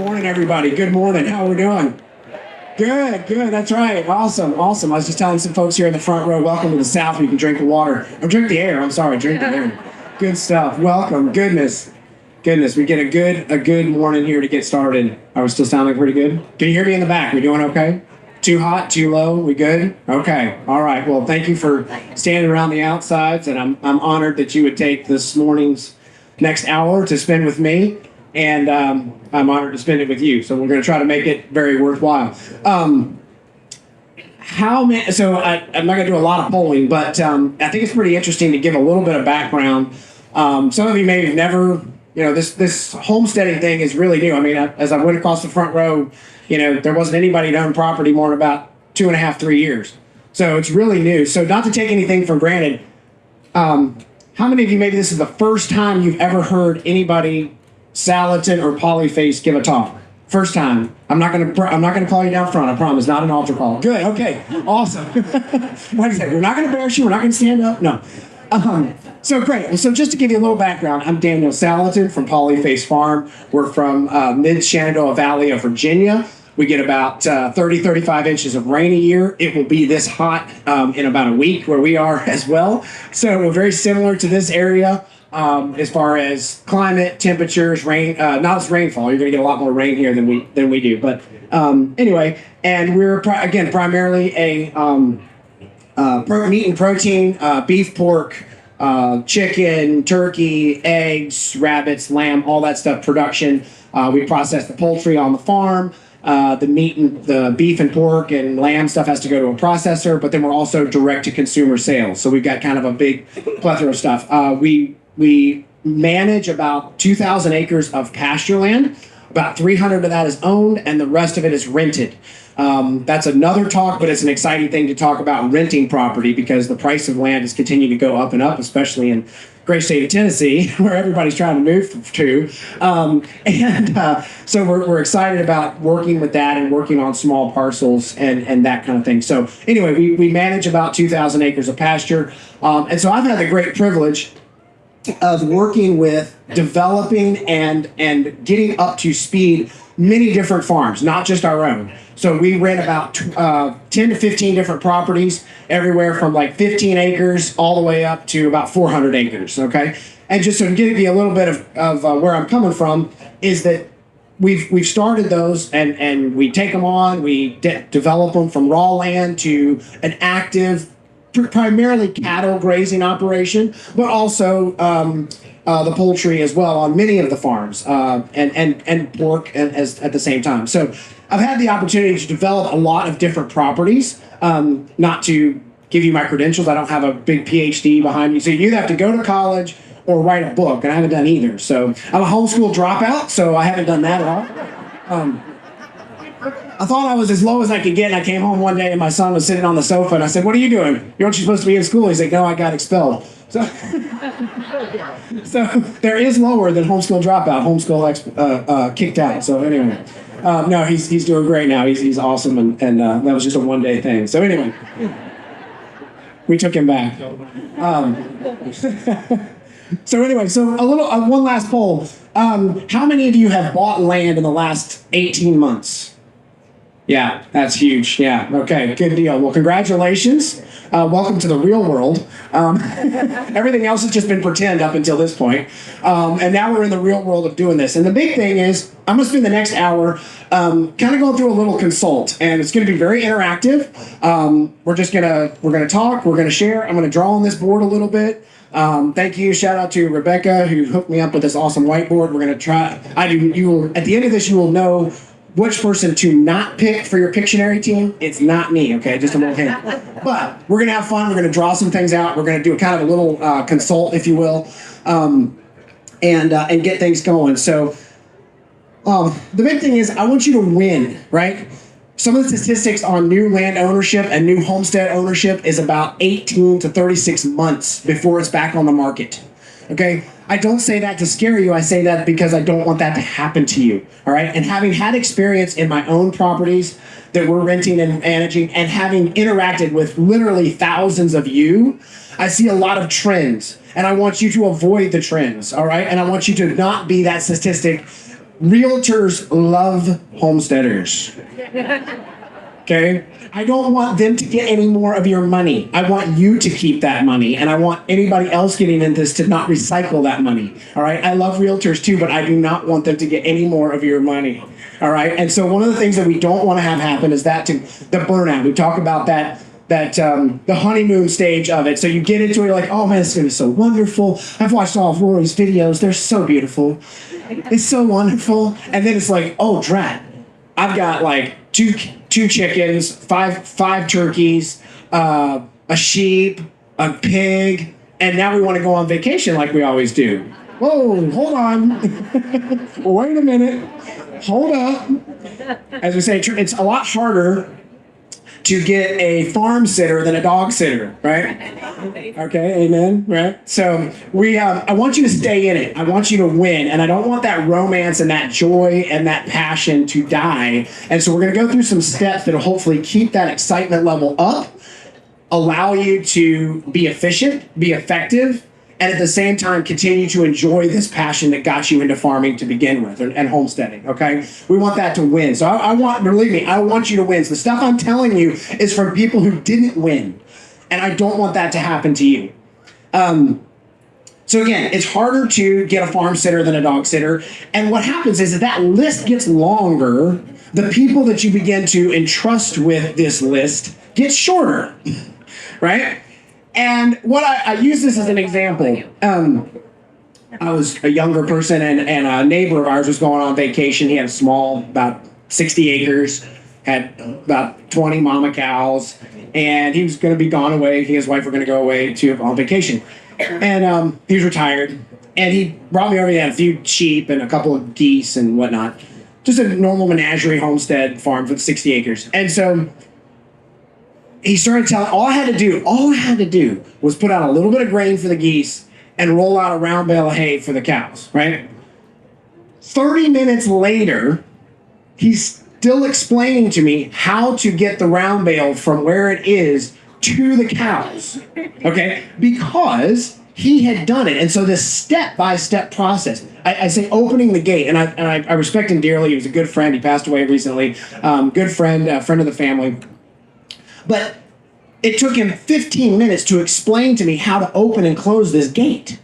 morning, everybody. Good morning. How are we doing? Good, good. That's right. Awesome, awesome. I was just telling some folks here in the front row, welcome to the South. You can drink the water. Or drink the air. I'm sorry, drink the air. Good stuff. Welcome. Goodness. We get a good morning here to get started. Are we still sounding pretty good? Can you hear me in the back? We doing okay? Too hot? Too low? We good? Okay. All right. Well, thank you for standing around the outsides, and I'm honored that you would take this morning's next hour to spend with me, and I'm honored to spend it with you. So we're going to try to make it very worthwhile. I'm not going to do a lot of polling, but I think it's pretty interesting to give a little bit of background. Some of you may have never, this homesteading thing is really new. I mean, as I went across the front row, there wasn't anybody that owned property more than about 2.5, 3 years. So it's really new. So not to take anything for granted, how many of you, maybe this is the first time you've ever heard anybody, Salatin or Polyface, give a talk? First time. I'm not gonna call you down front. I promise. Not an altar call. Good. Okay. Awesome. Like I said, we're not gonna embarrass you. We're not gonna stand up. No. So great. So just to give you a little background, I'm Daniel Salatin from Polyface Farm. We're from mid-Shenandoah Valley of Virginia. We get about 35 inches of rain a year. It will be this hot in about a week where we are as well. So we're very similar to this area as far as climate, temperatures, rain. Not as rainfall. You're going to get a lot more rain here than we do. But anyway, and we're primarily a meat and protein, beef, pork, chicken, turkey, eggs, rabbits, lamb, all that stuff production. We process the poultry on the farm. The meat and the beef and pork and lamb stuff has to go to a processor, but then we're also direct to consumer sales. So we've got kind of a big plethora of stuff. We manage about 2,000 acres of pasture land. About 300 of that is owned, and the rest of it is rented. That's another talk, but it's an exciting thing to talk about renting property because the price of land is continuing to go up and up, especially in great state of Tennessee, where everybody's trying to move to. So we're excited about working with that and working on small parcels and that kind of thing. So anyway, we manage about 2,000 acres of pasture. And so I've had the great privilege of working with developing and getting up to speed many different farms, not just our own. So we rent about 10 to 15 different properties, everywhere from like 15 acres all the way up to about 400 acres, okay? And just to give you a little bit of where I'm coming from is that we've started those and we take them on, we develop them from raw land to an active, primarily cattle grazing operation, but also the poultry as well on many of the farms, and pork at the same time. So I've had the opportunity to develop a lot of different properties. Not to give you my credentials, I don't have a big PhD behind me, so you either have to go to college or write a book, and I haven't done either. So I'm a homeschool dropout, so I haven't done that at all. I thought I was as low as I could get, and I came home one day and my son was sitting on the sofa, and I said, "What are you doing? Aren't you supposed to be in school?" He's like, "No, I got expelled." So, so there is lower than homeschool dropout, homeschool kicked out. So anyway, no, he's doing great now. He's awesome, and that was just a one-day thing. So anyway, we took him back. So anyway, one last poll. How many of you have bought land in the last 18 months? Yeah, that's huge. Yeah, okay, good deal. Well, congratulations. Welcome to the real world. Everything else has just been pretend up until this point. And now we're in the real world of doing this. And the big thing is, I'm going to spend the next hour kind of going through a little consult. And it's going to be very interactive. We're going to talk, we're going to share. I'm going to draw on this board a little bit. Thank you. Shout out to Rebecca who hooked me up with this awesome whiteboard. We're going to try. At the end of this, you will know which person to not pick for your Pictionary team. It's not me, okay? Just a little hint. But we're going to have fun. We're going to draw some things out. We're going to do a kind of a little consult, if you will, and get things going. So the big thing is I want you to win, right? Some of the statistics on new land ownership and new homestead ownership is about 18 to 36 months before it's back on the market, okay? I don't say that to scare you. I say that because I don't want that to happen to you, all right? And having had experience in my own properties that we're renting and managing and having interacted with literally thousands of you, I see a lot of trends. And I want you to avoid the trends, all right? And I want you to not be that statistic Realtors love homesteaders. Okay? I don't want them to get any more of your money. I want you to keep that money, and I want anybody else getting into this to not recycle that money. All right? I love realtors too, but I do not want them to get any more of your money. All right? And so one of the things that we don't want to have happen is that the burnout. We talk about that the honeymoon stage of it. So you get into it, you're like, oh man, it's gonna be so wonderful. I've watched all of Rory's videos. They're so beautiful. It's so wonderful. And then it's like, oh drat, I've got like two chickens, five turkeys, a sheep, a pig, and now we want to go on vacation like we always do. Whoa, hold on. Wait a minute. Hold up. As we say, it's a lot harder to get a farm sitter than a dog sitter, right? Okay, amen, right? So I want you to stay in it. I want you to win, and I don't want that romance and that joy and that passion to die. And so we're gonna go through some steps that'll hopefully keep that excitement level up, allow you to be efficient, be effective, and at the same time continue to enjoy this passion that got you into farming to begin with, and homesteading, okay? We want that to win. So believe me, I want you to win. So the stuff I'm telling you is from people who didn't win, and I don't want that to happen to you. So again, it's harder to get a farm sitter than a dog sitter, and what happens is that list gets longer. The people that you begin to entrust with this list gets shorter, right? And what I use this as an example. I was a younger person, and a neighbor of ours was going on vacation. He had a small, about 60 acres, had about 20 mama cows, and he was going to be gone away. He and his wife were going to go away on vacation. And he was retired, and he brought me over. He had a few sheep and a couple of geese and whatnot. Just a normal menagerie homestead farm for 60 acres. And so he started telling, all I had to do was put out a little bit of grain for the geese and roll out a round bale of hay for the cows, right? 30 minutes later, he's still explaining to me how to get the round bale from where it is to the cows, okay? Because he had done it. And so this step-by-step process, I say opening the gate, and I respect him dearly. He was a good friend. He passed away recently. Good friend, friend of the family. But it took him 15 minutes to explain to me how to open and close this gate.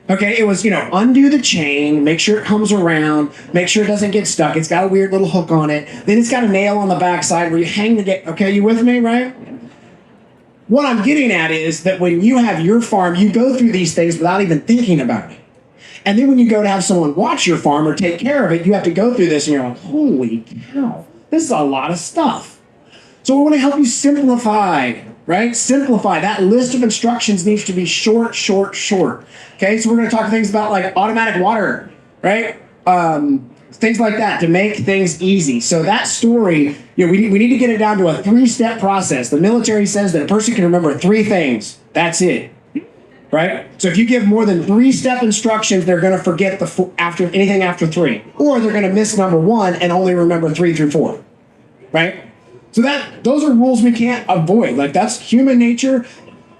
Okay, it was, undo the chain, make sure it comes around, make sure it doesn't get stuck. It's got a weird little hook on it. Then it's got a nail on the backside where you hang the gate. Okay, you with me, right? What I'm getting at is that when you have your farm, you go through these things without even thinking about it. And then when you go to have someone watch your farm or take care of it, you have to go through this and you're like, holy cow, this is a lot of stuff. So we want to help you simplify, right? Simplify. That list of instructions needs to be short, short, short. Okay, so we're going to talk things about like automatic water, right? Things like that to make things easy. So that story, we need to get it down to a 3-step process. The military says that a person can remember 3 things. That's it, right? So if you give more than 3-step instructions, they're going to forget anything after 3, or they're going to miss number 1 and only remember 3 through 4, right? So those are rules we can't avoid. Like, that's human nature.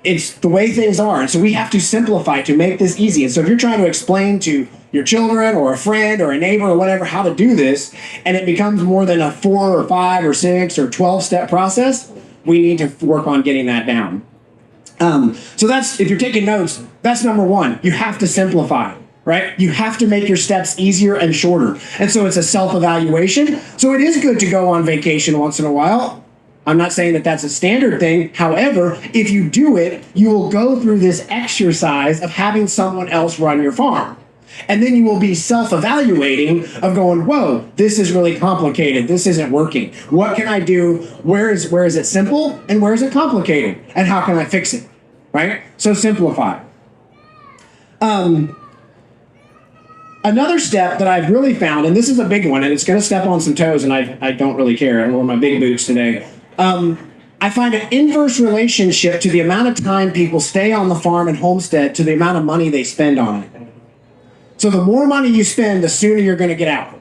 It's the way things are. And so we have to simplify to make this easy. And so if you're trying to explain to your children or a friend or a neighbor or whatever how to do this, and it becomes more than a 4 or 5 or 6 or 12-step process, we need to work on getting that down. So if you're taking notes, that's number 1. You have to simplify. Right? You have to make your steps easier and shorter. And so it's a self-evaluation. So it is good to go on vacation once in a while. I'm not saying that that's a standard thing. However, if you do it, you will go through this exercise of having someone else run your farm. And then you will be self-evaluating of going, whoa, this is really complicated. This isn't working. What can I do? Where is it simple? And where is it complicated? And how can I fix it? Right? So simplify. Another step that I've really found, and this is a big one, and it's going to step on some toes, and I don't really care. I wore my big boots today. I find an inverse relationship to the amount of time people stay on the farm and homestead to the amount of money they spend on it. So the more money you spend, the sooner you're going to get out.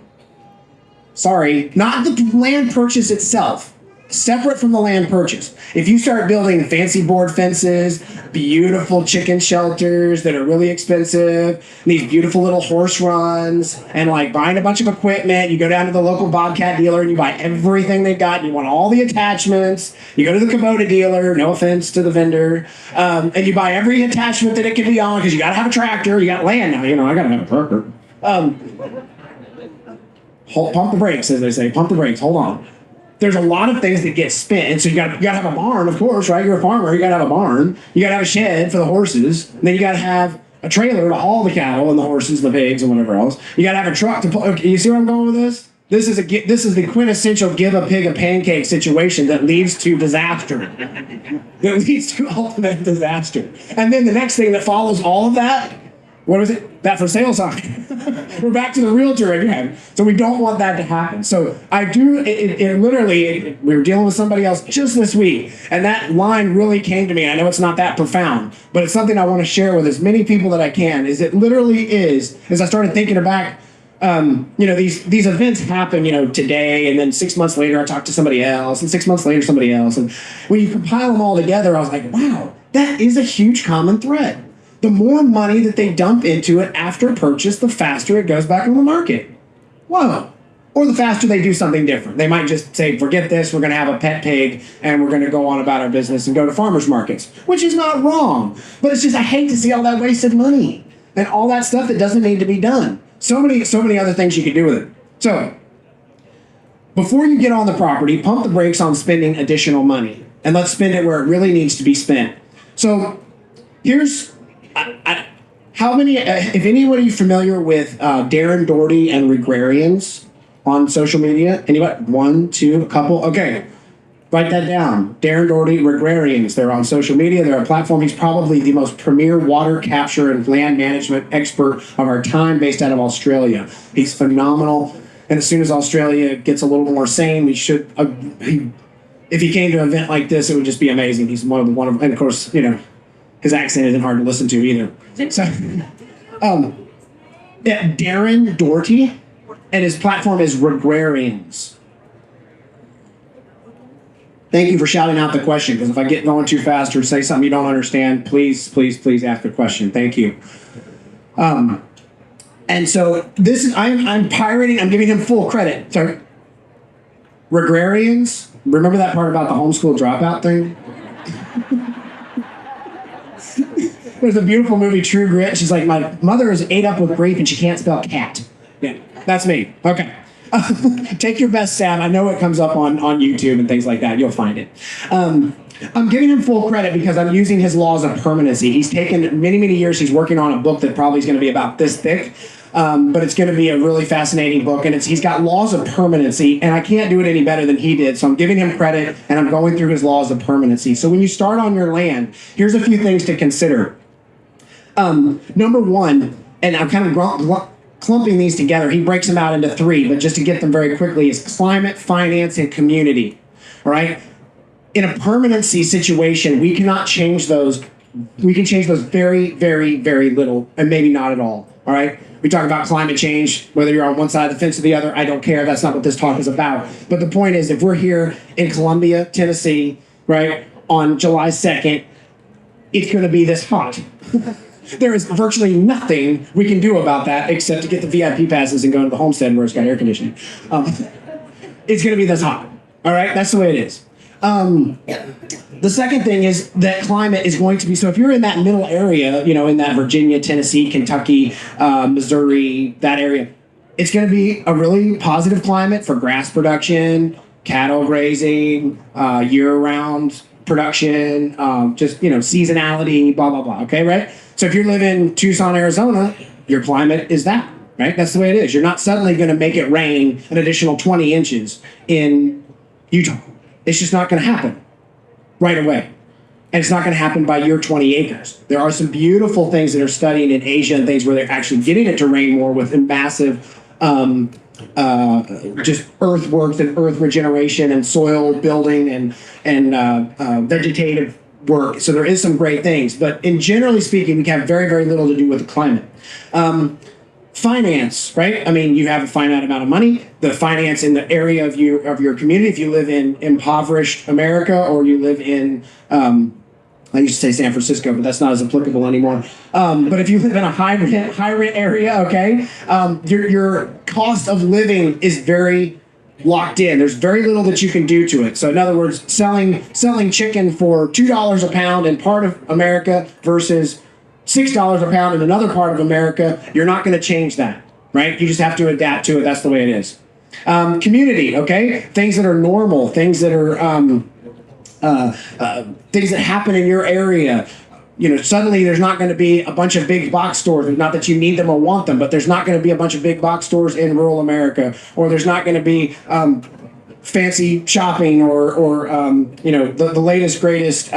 Sorry, not the land purchase itself. separate from the land purchase. If you start building fancy board fences, beautiful chicken shelters that are really expensive, these beautiful little horse runs, and like buying a bunch of equipment, you go down to the local Bobcat dealer and you buy everything they've got, and you want all the attachments, you go to the Kubota dealer, no offense to the vendor, and you buy every attachment that it can be on, because you gotta have a tractor, you got land now, I gotta have a tractor. Pump the brakes, as they say, pump the brakes, hold on. There's a lot of things that get spent, and so you gotta have a barn, of course, right? You're a farmer, you gotta have a barn. You gotta have a shed for the horses, and then you gotta have a trailer to haul the cattle and the horses, the pigs, and whatever else. You gotta have a truck to pull. Okay, you see where I'm going with this? This is the quintessential give a pig a pancake situation that leads to disaster. That leads to ultimate disaster. And then the next thing that follows all of that, what was it? That for sale sign. We're back to the realtor again. So we don't want that to happen. So I do, we were dealing with somebody else just this week, and that line really came to me. I know it's not that profound, but it's something I want to share with as many people that I can, is it literally is, as I started thinking back, these events happen, today, and then 6 months later I talk to somebody else, and 6 months later somebody else. And when you compile them all together, I was like, wow, that is a huge common thread. The more money that they dump into it after purchase, the faster it goes back on the market. Whoa. Or the faster they do something different. They might just say, forget this, we're going to have a pet pig, and we're going to go on about our business and go to farmers markets, which is not wrong. But it's just, I hate to see all that wasted money and all that stuff that doesn't need to be done. So many other things you could do with it. So, before you get on the property, pump the brakes on spending additional money, and let's spend it where it really needs to be spent. So, here's... how many, if anybody familiar with Darren Doherty and Regrarians on social media? Anybody? One, two, a couple? Okay, write that down. Darren Doherty, Regrarians. They're on social media. They're a platform. He's probably the most premier water capture and land management expert of our time, based out of Australia. He's phenomenal. And as soon as Australia gets a little more sane, we should. If he came to an event like this, it would just be amazing. He's one of, and of course, his accent isn't hard to listen to either. So, Darren Doherty, and his platform is Regrarians. Thank you for shouting out the question, because if I get going too fast or say something you don't understand, please ask a question. Thank you. And so this is, I'm pirating, I'm giving him full credit. Sorry. Regrarians, remember that part about the homeschool dropout thing? There's a beautiful movie, True Grit. She's like, my mother is ate up with grief and she can't spell cat. Yeah, that's me. Okay. Take your best stab. I know it comes up on YouTube and things like that. You'll find it. I'm giving him full credit because I'm using his laws of permanency. He's taken many, many years. He's working on a book that probably is going to be about this thick. But it's going to be a really fascinating book, and he's got laws of permanency, and I can't do it any better than he did, so I'm giving him credit, and I'm going through his laws of permanency. So when you start on your land, here's a few things to consider. Number one, and I'm kind of clumping these together, he breaks them out into three, but just to get them very quickly, is climate, finance, and community. All right? In a permanency situation, we cannot change those. We can change those very, very, very little, and maybe not at all. All right? We talk about climate change, whether you're on one side of the fence or the other, I don't care. That's not what this talk is about. But the point is, if we're here in Columbia, Tennessee, right, on July 2nd, it's going to be this hot. There is virtually nothing we can do about that except to get the VIP passes and go to the Homestead where it's got air conditioning. It's going to be this hot. All right? That's the way it is. The second thing is that climate is going to be, so if you're in that middle area, in that Virginia, Tennessee, Kentucky, Missouri, that area, it's going to be a really positive climate for grass production, cattle grazing, year-round production, seasonality, blah, blah, blah. Okay, right? So if you live in Tucson, Arizona, your climate is that, right? That's the way it is. You're not suddenly going to make it rain an additional 20 inches in Utah. It's just not going to happen right away. And it's not going to happen by your 20 acres. There are some beautiful things that are studying in Asia and things where they're actually getting it to rain more with massive just earthworks and earth regeneration and soil building and vegetative work. So there is some great things. But in generally speaking, we have very, very little to do with the climate. Finance, right? I mean, you have a finite amount of money. The finance in the area of your community, if you live in impoverished America or you live in, I used to say San Francisco, but that's not as applicable anymore. But if you live in a high rent area, okay, your cost of living is very locked in. There's very little that you can do to it. So in other words, selling chicken for $2 a pound in part of America versus $6 a pound in another part of America, you're not going to change that, right? You just have to adapt to it. That's the way it is. Community, okay? Things that are normal, things that are things that happen in your area. Suddenly there's not going to be a bunch of big box stores. Not that you need them or want them, but there's not going to be a bunch of big box stores in rural America, or there's not going to be fancy shopping or the latest greatest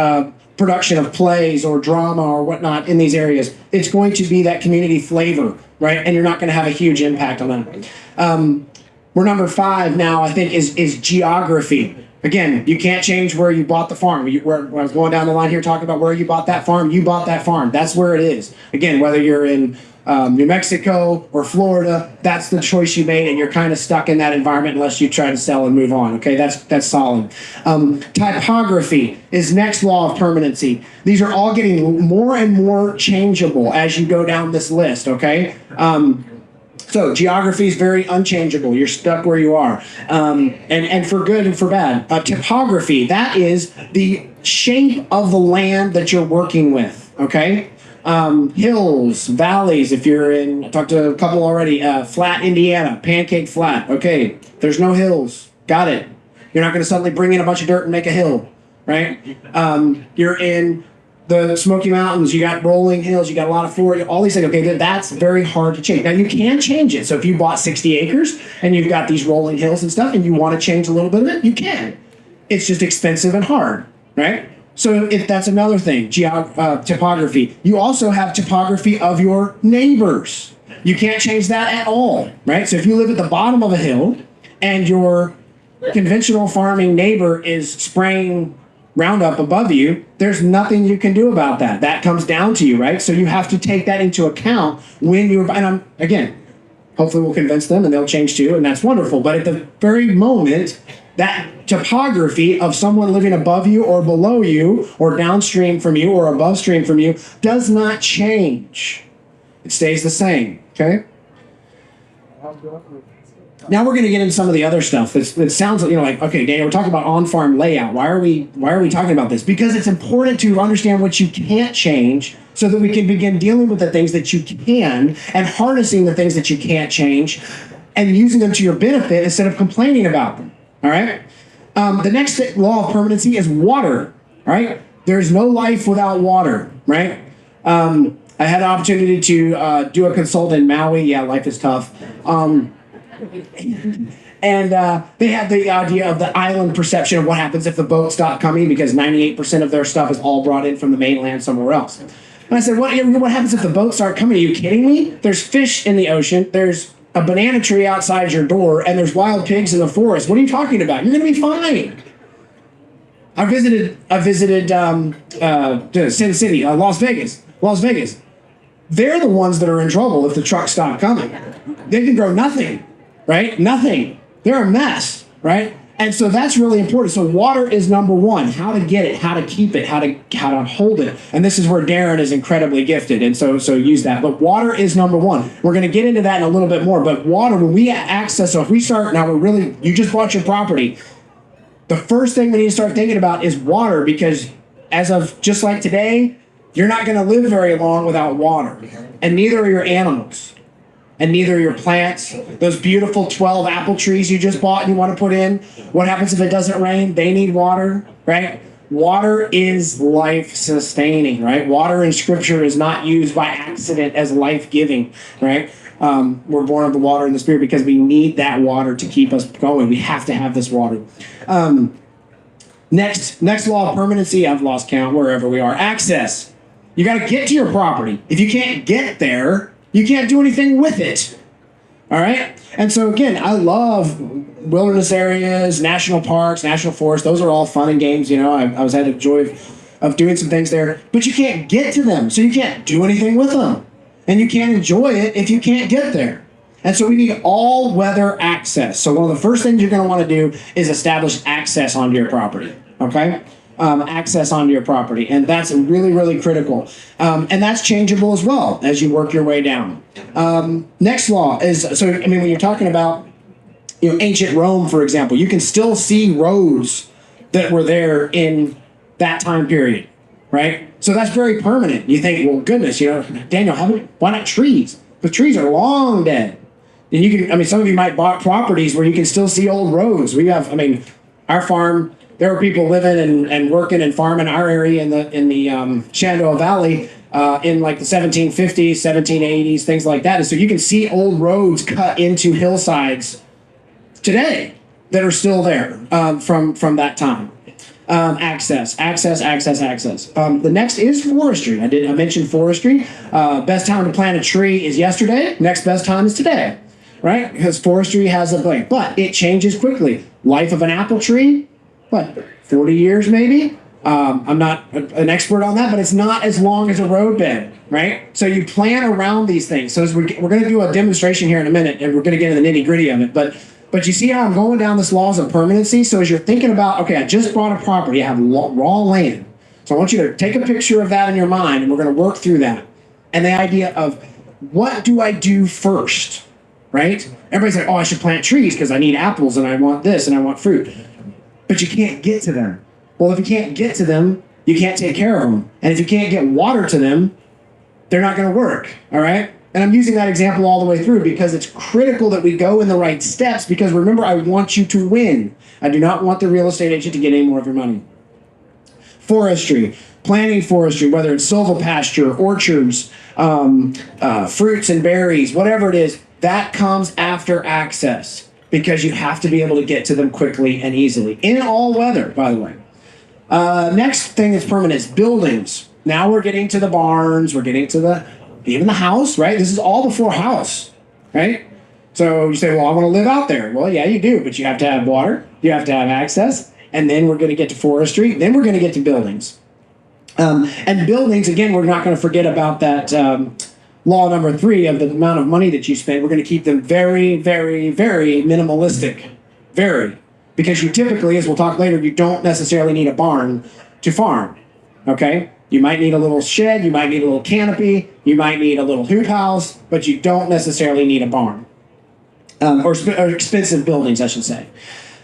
production of plays or drama or whatnot in these areas. It's going to be that community flavor, right? And you're not going to have a huge impact on that. We're number 5 now, I think, is geography. Again, you can't change where you bought the farm. When I was going down the line here talking about where you bought that farm, you bought that farm. That's where it is. Again, whether you're in New Mexico or Florida, that's the choice you made, and you're kind of stuck in that environment unless you try to sell and move on. Okay, that's solid. Typography is next law of permanency. These are all getting more and more changeable as you go down this list. Okay. So geography is very unchangeable. You're stuck where you are, and for good and for bad. Topography, that is the shape of the land that you're working with, okay? Hills, valleys, if you're in, I talked to a couple already, flat Indiana, pancake flat, okay, there's no hills, got it. You're not going to suddenly bring in a bunch of dirt and make a hill, right? You're in the Smoky Mountains, you got rolling hills, you got a lot of Florida, all these things. Okay, that's very hard to change. Now, you can change it. So if you bought 60 acres and you've got these rolling hills and stuff and you want to change a little bit of it, you can. It's just expensive and hard, right? So if that's another thing, topography. You also have topography of your neighbors. You can't change that at all, right? So if you live at the bottom of a hill and your conventional farming neighbor is spraying Roundup above you, there's nothing you can do about that. That comes down to you, right? So you have to take that into account when you're, and again, hopefully we'll convince them and they'll change too, and that's wonderful. But at the very moment, that topography of someone living above you or below you or downstream from you or above stream from you does not change. It stays the same, okay? Now we're going to get into some of the other stuff that sounds like, okay, Daniel, we're talking about on-farm layout. Why are we talking about this? Because it's important to understand what you can't change so that we can begin dealing with the things that you can and harnessing the things that you can't change and using them to your benefit instead of complaining about them. All right? The next law of permanency is water. All right? There's no life without water, right? I had an opportunity to do a consult in Maui. Yeah, life is tough. And they had the idea of the island perception of what happens if the boats stop coming, because 98% of their stuff is all brought in from the mainland somewhere else. And I said, what happens if the boats start coming? Are you kidding me? There's fish in the ocean. There's a banana tree outside your door, and there's wild pigs in the forest. What are you talking about? You're going to be fine. I visited Sin City, Las Vegas. They're the ones that are in trouble if the trucks stop coming. They can grow nothing. Right? Nothing. They're a mess, right? And so that's really important. So water is number 1. How to get it, how to keep it, how to hold it. And this is where Darren is incredibly gifted. And so use that. But water is number 1. We're going to get into that in a little bit more. But water, when we access, so if we start, now you just bought your property. The first thing we need to start thinking about is water, because as of just like today, you're not going to live very long without water. And neither are your animals. And neither are your plants. Those beautiful 12 apple trees you just bought and you want to put in, what happens if it doesn't rain? They need water, right? Water is life-sustaining, right? Water in Scripture is not used by accident as life-giving, right? We're born of the water and the Spirit because we need that water to keep us going. We have to have this water. Next law of permanency, I've lost count wherever we are. Access. You got to get to your property. If you can't get there, you can't do anything with it, all right? And so, again, I love wilderness areas, national parks, national forests. Those are all fun and games, I was had the joy of doing some things there. But you can't get to them, so you can't do anything with them. And you can't enjoy it if you can't get there. And so we need all weather access. So one of the first things you're going to want to do is establish access onto your property. Okay? Access onto your property. And that's really, really critical. And that's changeable as well as you work your way down. Next law is, so I mean, when you're talking about ancient Rome, for example, you can still see roads that were there in that time period, right? So that's very permanent. You think, well, goodness, Daniel, why not trees? The trees are long dead. And you can, I mean, some of you might buy properties where you can still see old roads. We have, I mean, our farm, there were people living and working and farming our area in the Shenandoah Valley in like the 1750s, 1780s, things like that. And so you can see old roads cut into hillsides today that are still there from that time. Access. The next is forestry. I mentioned forestry. Best time to plant a tree is yesterday. Next best time is today, right? Because forestry has a blade, but it changes quickly. Life of an apple tree, 40 years maybe? I'm not an expert on that, but it's not as long as a roadbed, right? So you plan around these things. So as we're going to do a demonstration here in a minute, and we're going to get into the nitty gritty of it, but you see how I'm going down this laws of permanency? So as you're thinking about, okay, I just bought a property, I have raw land. So I want you to take a picture of that in your mind, and we're going to work through that. And the idea of, what do I do first, right? Everybody's like, oh, I should plant trees because I need apples and I want this and I want fruit. But you can't get to them. Well, if you can't get to them, you can't take care of them. And if you can't get water to them, they're not going to work, all right? And I'm using that example all the way through because it's critical that we go in the right steps, because remember, I want you to win. I do not want the real estate agent to get any more of your money. Forestry, planting forestry, whether it's silvopasture, orchards, fruits and berries, whatever it is, that comes after access, because you have to be able to get to them quickly and easily, in all weather, by the way. Next thing that's permanent is buildings. Now we're getting to the barns, we're getting to even the house, right? This is all before house, right? So you say, well, I want to live out there. Well, yeah, you do, but you have to have water, you have to have access, and then we're going to get to forestry, then we're going to get to buildings. And buildings, again, we're not going to forget about that law number 3 of the amount of money that you spend. We're going to keep them very, very, very minimalistic. Very. Because you typically, as we'll talk later, you don't necessarily need a barn to farm, okay? You might need a little shed, you might need a little canopy, you might need a little hoop house, but you don't necessarily need a barn. Or expensive buildings, I should say.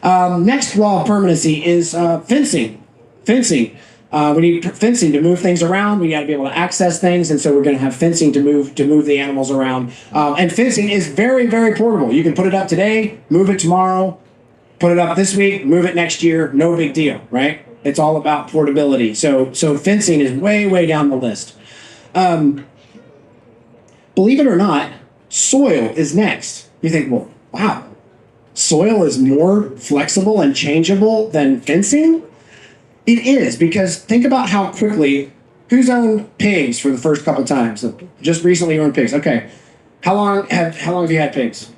Next law of permanency is fencing. Fencing. We need fencing to move things around. We got to be able to access things, and so we're going to have fencing to move the animals around. And fencing is very, very portable. You can put it up today, move it tomorrow, put it up this week, move it next year. No big deal, right? It's all about portability. So fencing is way, way down the list. Believe it or not, soil is next. You think, well, wow, soil is more flexible and changeable than fencing? It is, because think about how quickly, who's owned pigs for the first couple times? Just recently owned pigs. Okay. How long have you had pigs?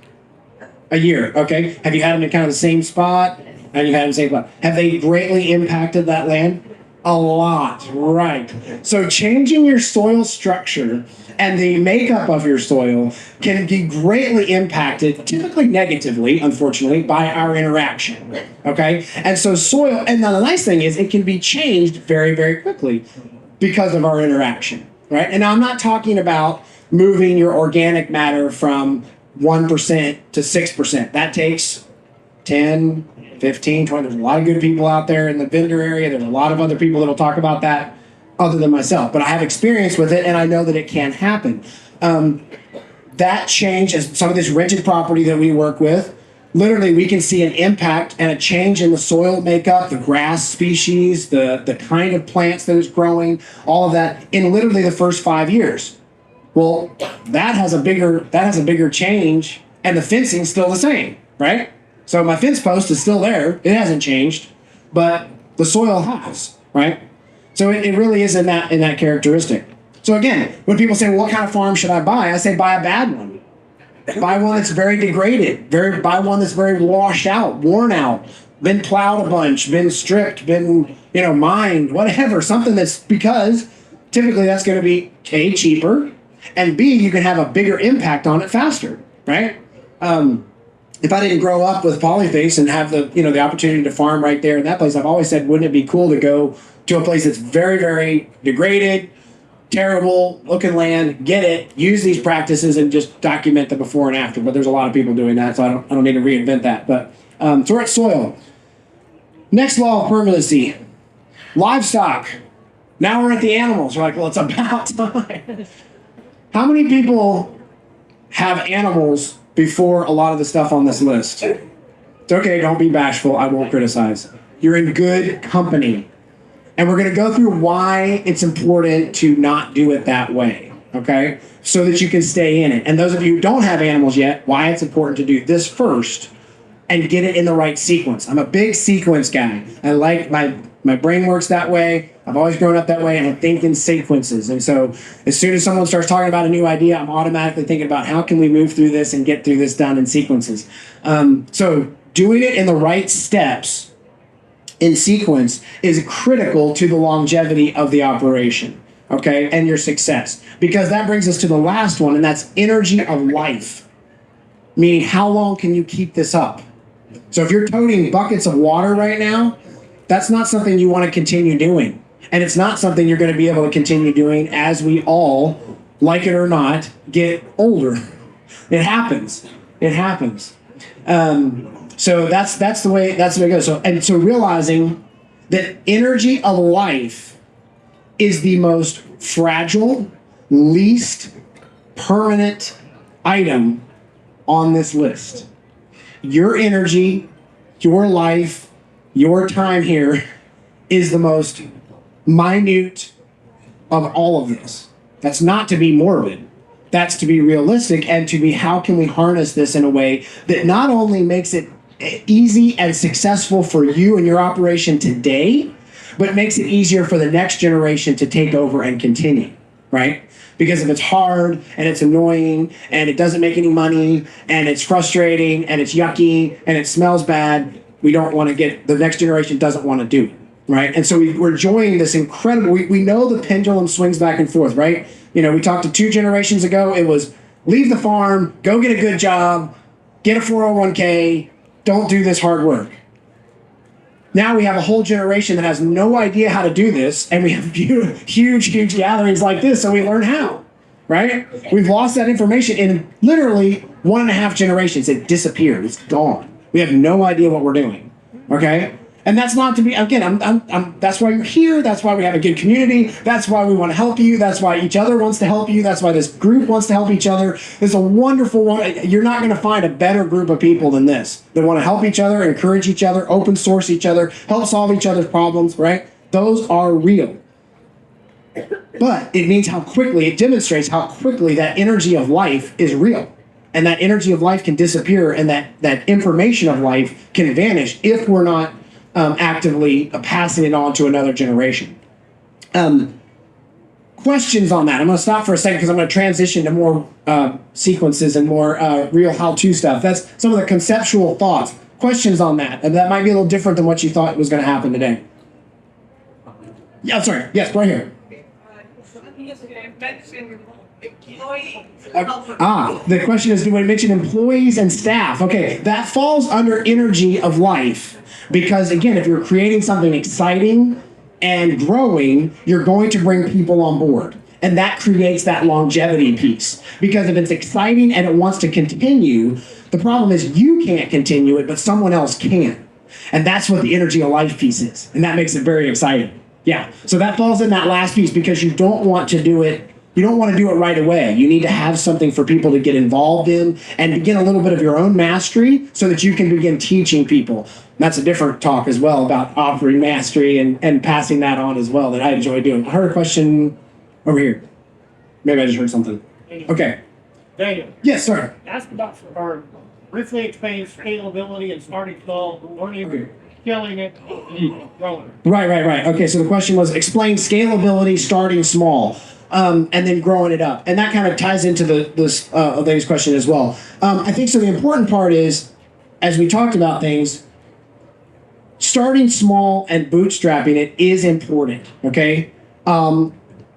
A year. Okay. Have you had them in kind of the same spot? And you've had them in the same spot. Have they greatly impacted that land? A lot, right. So changing your soil structure and the makeup of your soil can be greatly impacted, typically negatively, unfortunately, by our interaction, okay? And so soil, and the nice thing is it can be changed very, very quickly because of our interaction, right? And now I'm not talking about moving your organic matter from 1% to 6%. That takes 10, 15, 20. There's a lot of good people out there in the vendor area. There's a lot of other people that will talk about that other than myself. But I have experience with it, and I know that it can happen. That change, as some of this rented property that we work with, literally we can see an impact and a change in the soil makeup, the grass species, the kind of plants that is growing, all of that in literally the first 5 years. Well, that has a bigger change, and the fencing's still the same, right? So my fence post is still there. It hasn't changed, but the soil has, right? So it really is in that characteristic. So again, when people say, well, what kind of farm should I buy? I say, buy a bad one. Buy one that's very degraded. Buy one that's very washed out, worn out, been plowed a bunch, been stripped, been, mined, whatever. Something that's, because typically that's going to be A, cheaper, and B, you can have a bigger impact on it faster, right? If I didn't grow up with Polyface and have the opportunity to farm right there in that place, I've always said, wouldn't it be cool to go to a place that's very, very degraded, terrible looking land, get it, use these practices, and just document the before and after. But there's a lot of people doing that, so I don't need to reinvent that. But so we're at soil. Next law of permanency, livestock. Now we're at the animals. We're like, well, it's about time. How many people have animals before a lot of the stuff on this list? It's okay, don't be bashful. I won't criticize. You're in good company. And we're going to go through why it's important to not do it that way, okay? So that you can stay in it. And those of you who don't have animals yet, why it's important to do this first and get it in the right sequence. I'm a big sequence guy. I like my brain works that way. I've always grown up that way, and I think in sequences. And so as soon as someone starts talking about a new idea, I'm automatically thinking about how can we move through this and get through this done in sequences. So doing it in the right steps in sequence is critical to the longevity of the operation, okay, and your success. Because that brings us to the last one, and that's energy of life. Meaning, how long can you keep this up? So if you're toting buckets of water right now, that's not something you want to continue doing. And it's not something you're going to be able to continue doing as we all, like it or not, get older. It happens. It happens. So that's the way it goes. So realizing that energy of life is the most fragile, least permanent item on this list. Your energy, your life, your time here is the most minute of all of this. That's not to be morbid. That's to be realistic and to be how can we harness this in a way that not only makes it easy and successful for you and your operation today, but makes it easier for the next generation to take over and continue, right? Because if it's hard and it's annoying and it doesn't make any money and it's frustrating and it's yucky and it smells bad, we don't want to the next generation doesn't want to do it, right? And so we're enjoying this incredible, we know the pendulum swings back and forth, right? We talked to 2 generations ago, it was leave the farm, go get a good job, get a 401k, don't do this hard work. Now we have a whole generation that has no idea how to do this, and we have huge gatherings like this, so we learn how, right? We've lost that information in literally 1.5 generations. It disappeared. It's gone. We have no idea what we're doing, okay? And that's not to be, again, that's why you're here. That's why we have a good community. That's why we want to help you. That's why each other wants to help you. That's why this group wants to help each other. It's a wonderful one. You're not going to find a better group of people than this that want to help each other, encourage each other, open source each other, help solve each other's problems, right? Those are real. But it demonstrates how quickly that energy of life is real. And that energy of life can disappear, and that information of life can vanish if we're not actively passing it on to another generation. Questions on that? I'm going to stop for a second because I'm going to transition to more sequences and more real how-to stuff. That's some of the conceptual thoughts. Questions on that? And that might be a little different than what you thought was going to happen today. Yeah, I'm sorry. Yes, right here. The question is, do we mention employees and staff? Okay, that falls under energy of life. Because again, if you're creating something exciting and growing, you're going to bring people on board. And that creates that longevity piece. Because if it's exciting and it wants to continue, the problem is you can't continue it, but someone else can. And that's what the energy of life piece is. And that makes it very exciting. Yeah, so that falls in that last piece because you don't want to do it. You don't want to do it right away. You need to have something for people to get involved in and begin a little bit of your own mastery so that you can begin teaching people. And that's a different talk as well about offering mastery and passing that on as well that I enjoy doing. I heard a question over here. Maybe I just heard something. Okay. Daniel. Yes, sir. Ask about farm. Briefly explain scalability and starting small, learning, scaling it, and growing. Right. Okay, so the question was explain scalability starting small. And then growing it up. And that kind of ties into this lady's question as well. I think so the important part is, as we talked about things, starting small and bootstrapping it is important, okay? One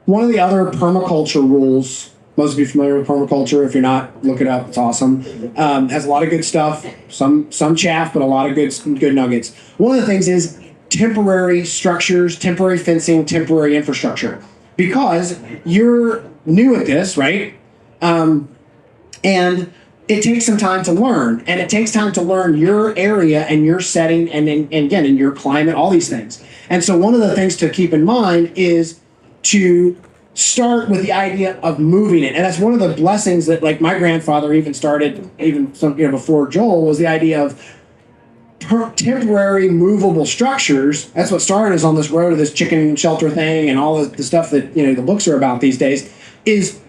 of the other permaculture rules Most of you are familiar with permaculture. If you're not, look it up. It's awesome. Has a lot of good stuff. Some chaff, but a lot of good nuggets. One of the things is temporary structures, temporary fencing, temporary infrastructure. Because you're new at this, right? And it takes some time to learn. And it takes time to learn your area and your setting and again, in your climate, all these things. And so one of the things to keep in mind is to start with the idea of moving it. And that's one of the blessings that, like, my grandfather even started, before Joel, was the idea of temporary movable structures. That's what started us on this road of this chicken shelter thing and all the stuff that, the books are about these days, is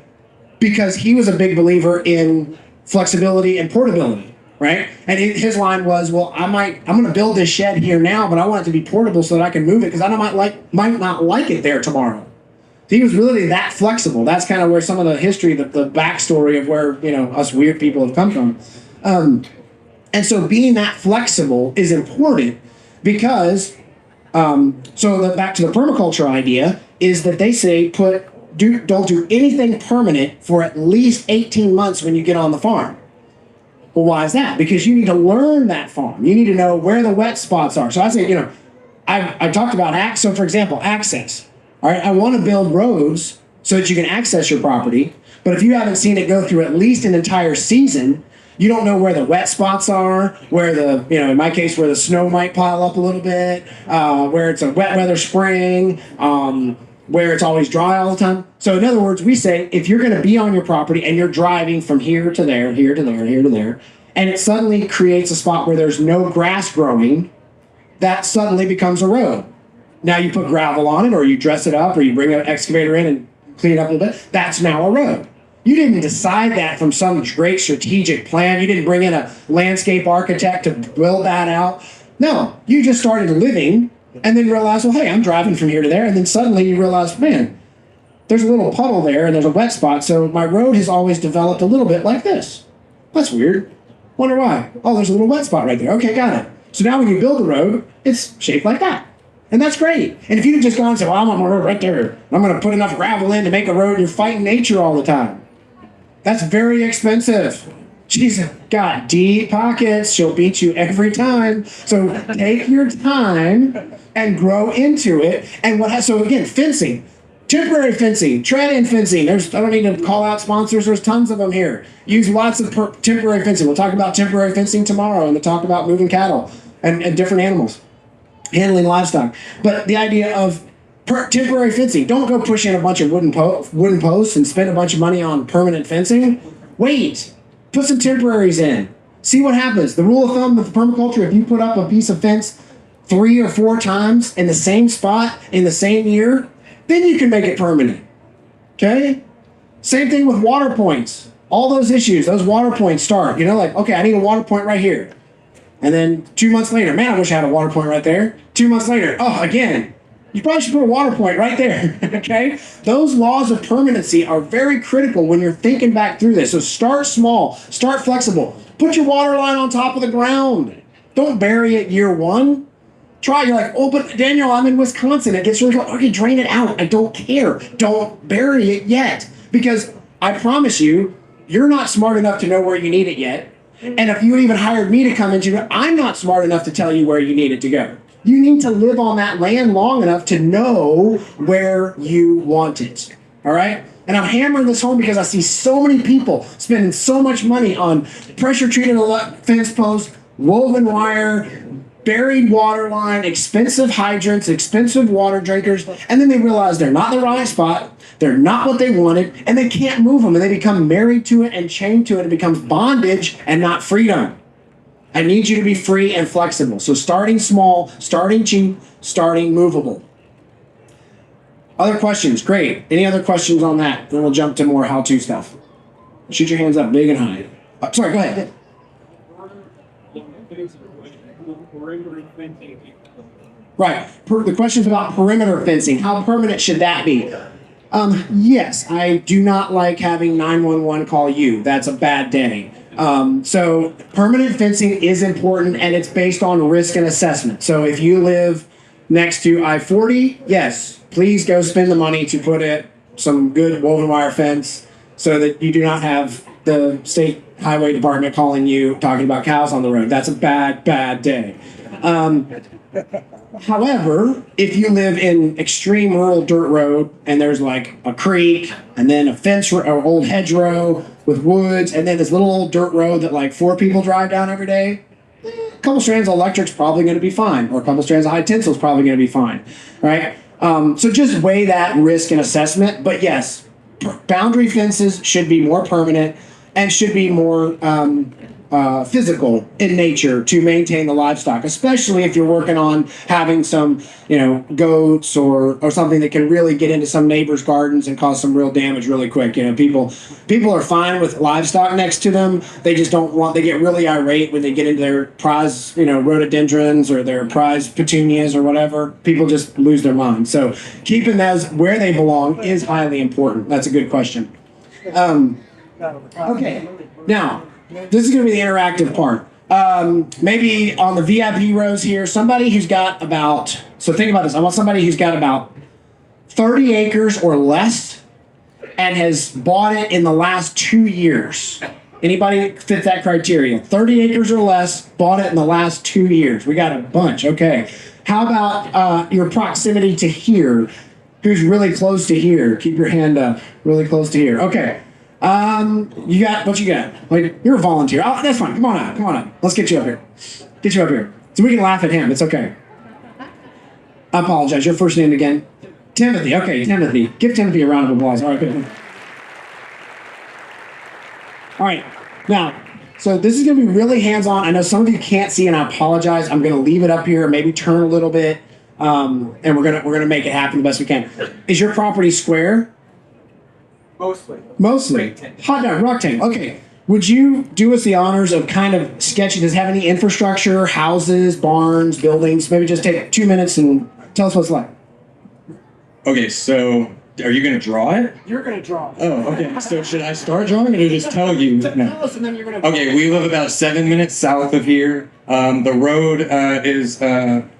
because he was a big believer in flexibility and portability, right? And his line was, well, I'm going to build this shed here now, but I want it to be portable so that I can move it because I might not like it there tomorrow. He was really that flexible. That's kind of where some of the history, the backstory of where, us weird people have come from. And so being that flexible is important because, back to the permaculture idea, is that they say don't do anything permanent for at least 18 months when you get on the farm. Well, why is that? Because you need to learn that farm. You need to know where the wet spots are. So I say, I talked about so for example, access. All right, I want to build roads so that you can access your property. But if you haven't seen it go through at least an entire season, you don't know where the wet spots are, where in my case, where the snow might pile up a little bit, where it's a wet weather spring, where it's always dry all the time. So in other words, we say if you're going to be on your property and you're driving from here to there, here to there, here to there, and it suddenly creates a spot where there's no grass growing, that suddenly becomes a road. Now you put gravel on it, or you dress it up, or you bring an excavator in and clean it up a little bit. That's now a road. You didn't decide that from some great strategic plan. You didn't bring in a landscape architect to build that out. No, you just started living and then realized, well, hey, I'm driving from here to there. And then suddenly you realize, man, there's a little puddle there and there's a wet spot. So my road has always developed a little bit like this. That's weird. Wonder why. Oh, there's a little wet spot right there. Okay, got it. So now when you build the road, it's shaped like that. And that's great. And if you just go and say, well, I want my road right there, I'm going to put enough gravel in to make a road, and you're fighting nature all the time. That's very expensive. She's got deep pockets. She'll beat you every time. So take your time and grow into it. And so again, fencing, temporary fencing, tread-in fencing. I don't need to call out sponsors. There's tons of them here. Use lots of temporary fencing. We'll talk about temporary fencing tomorrow, and we'll talk about moving cattle and different animals, handling livestock. But the idea of temporary fencing. Don't go push in a bunch of wooden posts and spend a bunch of money on permanent fencing. Wait. Put some temporaries in. See what happens. The rule of thumb with permaculture, if you put up a piece of fence 3 or 4 times in the same spot in the same year, then you can make it permanent. Okay? Same thing with water points. All those issues, those water points start. Okay, I need a water point right here. And then 2 months later, man, I wish I had a water point right there. 2 months later, again. You probably should put a water point right there, okay? Those laws of permanency are very critical when you're thinking back through this. So start small, start flexible. Put your water line on top of the ground. Don't bury it year 1. You're like, oh, but Daniel, I'm in Wisconsin. It gets really cold. Okay, drain it out. I don't care. Don't bury it yet. Because I promise you, you're not smart enough to know where you need it yet. And if you even hired me to come into it, I'm not smart enough to tell you where you need it to go. You need to live on that land long enough to know where you want it. All right? And I'm hammering this home because I see so many people spending so much money on pressure-treated fence posts, woven wire, buried water line, expensive hydrants, expensive water drinkers, and then they realize they're not in the right spot, they're not what they wanted, and they can't move them, and they become married to it and chained to it. It becomes bondage and not freedom. I need you to be free and flexible. So starting small, starting cheap, starting movable. Other questions? Great. Any other questions on that? Then we'll jump to more how-to stuff. Shoot your hands up big and high. Sorry, go ahead. Right. The question's about perimeter fencing. How permanent should that be? Yes, I do not like having 911 call you. That's a bad day. So permanent fencing is important, and it's based on risk and assessment. So if you live next to I-40, yes, please go spend the money to put some good woven wire fence. so that you do not have the state highway department calling you talking about cows on the road. That's a bad day. However, if you live in extreme rural dirt road and there's like a creek and then a fence or old hedgerow with woods and then this little old dirt road that like 4 people drive down every day, a couple strands of electric's probably going to be fine, or a couple strands of high tensile is probably going to be fine, right? So just weigh that risk and assessment. But yes, boundary fences should be more permanent and should be more physical in nature to maintain the livestock, especially if you're working on having some, goats or something that can really get into some neighbors' gardens and cause some real damage really quick. People are fine with livestock next to them. They just they get really irate when they get into their prize, rhododendrons or their prize petunias or whatever. People just lose their mind. So keeping those where they belong is highly important. That's a good question. Okay, now, this is going to be the interactive part. Maybe on the VIP rows here, somebody who's got so think about this. I want somebody who's got about 30 acres or less and has bought it in the last 2 years. Anybody fit that criteria? 30 acres or less, bought it in the last 2 years. We got a bunch, okay. How about your proximity to here? Who's really close to here? Keep your hand up, really close to here. Okay. You got what you got? Like, you're a volunteer. Oh, that's fine. Come on up. Let's get you up here. So we can laugh at him. It's okay. I apologize. Your first name again? Timothy. Okay, Timothy. Give Timothy a round of applause. All right, good. All right. Now, so this is going to be really hands-on. I know some of you can't see, and I apologize. I'm going to leave it up here, maybe turn a little bit, and we're gonna make it happen the best we can. Is your property square? Mostly. Hot dog, rectangle. Okay. Would you do us the honors of kind of sketching? Does it have any infrastructure, houses, barns, buildings? Maybe just take 2 minutes and tell us what it's like. Okay, so are you going to draw it? You're going to draw it. Oh, okay. So should I start drawing or just tell you? Tell us and then you're going to. Okay, we live about 7 minutes south of here. The road is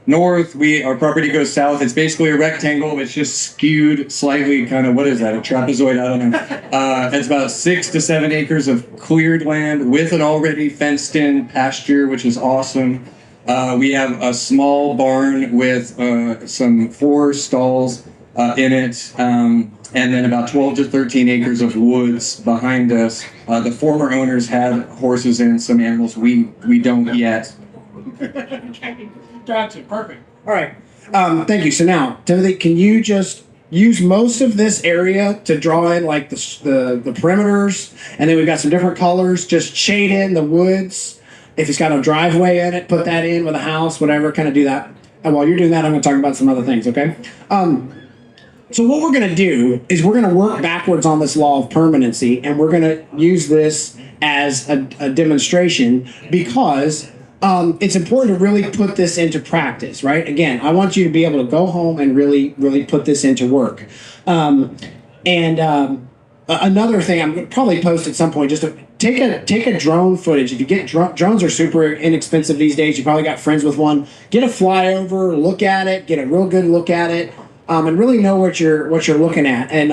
north. Our property goes south. It's basically a rectangle. It's just skewed slightly, kind of, what is that, a trapezoid? I don't know. It's about 6 to 7 acres of cleared land with an already fenced-in pasture, which is awesome. We have a small barn with some 4 stalls in it, and then about 12 to 13 acres of woods behind us. The former owners had horses and some animals. We don't yet. Gotcha. Perfect. All right. Thank you. So now, Timothy, can you just use most of this area to draw in like the perimeters, and then we've got some different colors. Just shade in the woods. If it's got a driveway in it, put that in with a house, whatever. Kind of do that. And while you're doing that, I'm going to talk about some other things. Okay. So what we're going to do is we're going to work backwards on this law of permanency, and we're going to use this as a demonstration because it's important to really put this into practice, right? Again, I want you to be able to go home and really, really put this into work. Another thing I'm going to probably post at some point, just to take a drone footage. If you get drones are super inexpensive these days. You probably got friends with one. Get a flyover, look at it, get a real good look at it. And really know what you're looking at. And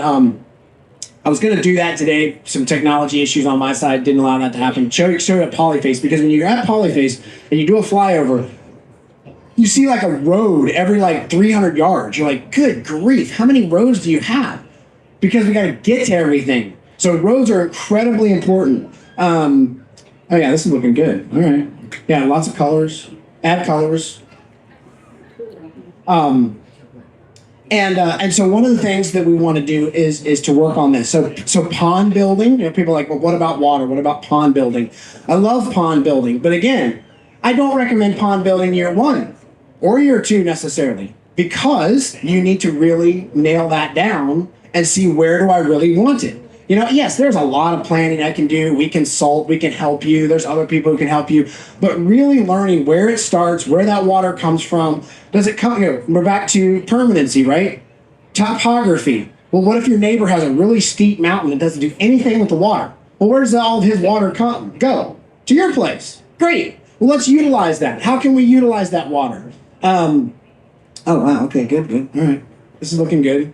I was going to do that today. Some technology issues on my side didn't allow that to happen. Show you at Polyface, because when you're at Polyface and you do a flyover, you see like a road every like 300 yards. You're like, good grief, how many roads do you have? Because we got to get to everything. So roads are incredibly important. Oh yeah, this is looking good. All right. Yeah, lots of colors. Add colors. And so one of the things that we want to do is to work on this. So pond building, people are like, well, what about water? What about pond building? I love pond building, but again, I don't recommend pond building year 1 or year 2 necessarily, because you need to really nail that down and see, where do I really want it? Yes, there's a lot of planning I can do. We consult, we can help you. There's other people who can help you. But really learning where it starts, where that water comes from. Does it come, we're back to permanency, right? Topography. Well, what if your neighbor has a really steep mountain that doesn't do anything with the water? Well, where does all of his water go? To your place. Great. Well, let's utilize that. How can we utilize that water? Oh, wow. Okay, good. All right. This is looking good.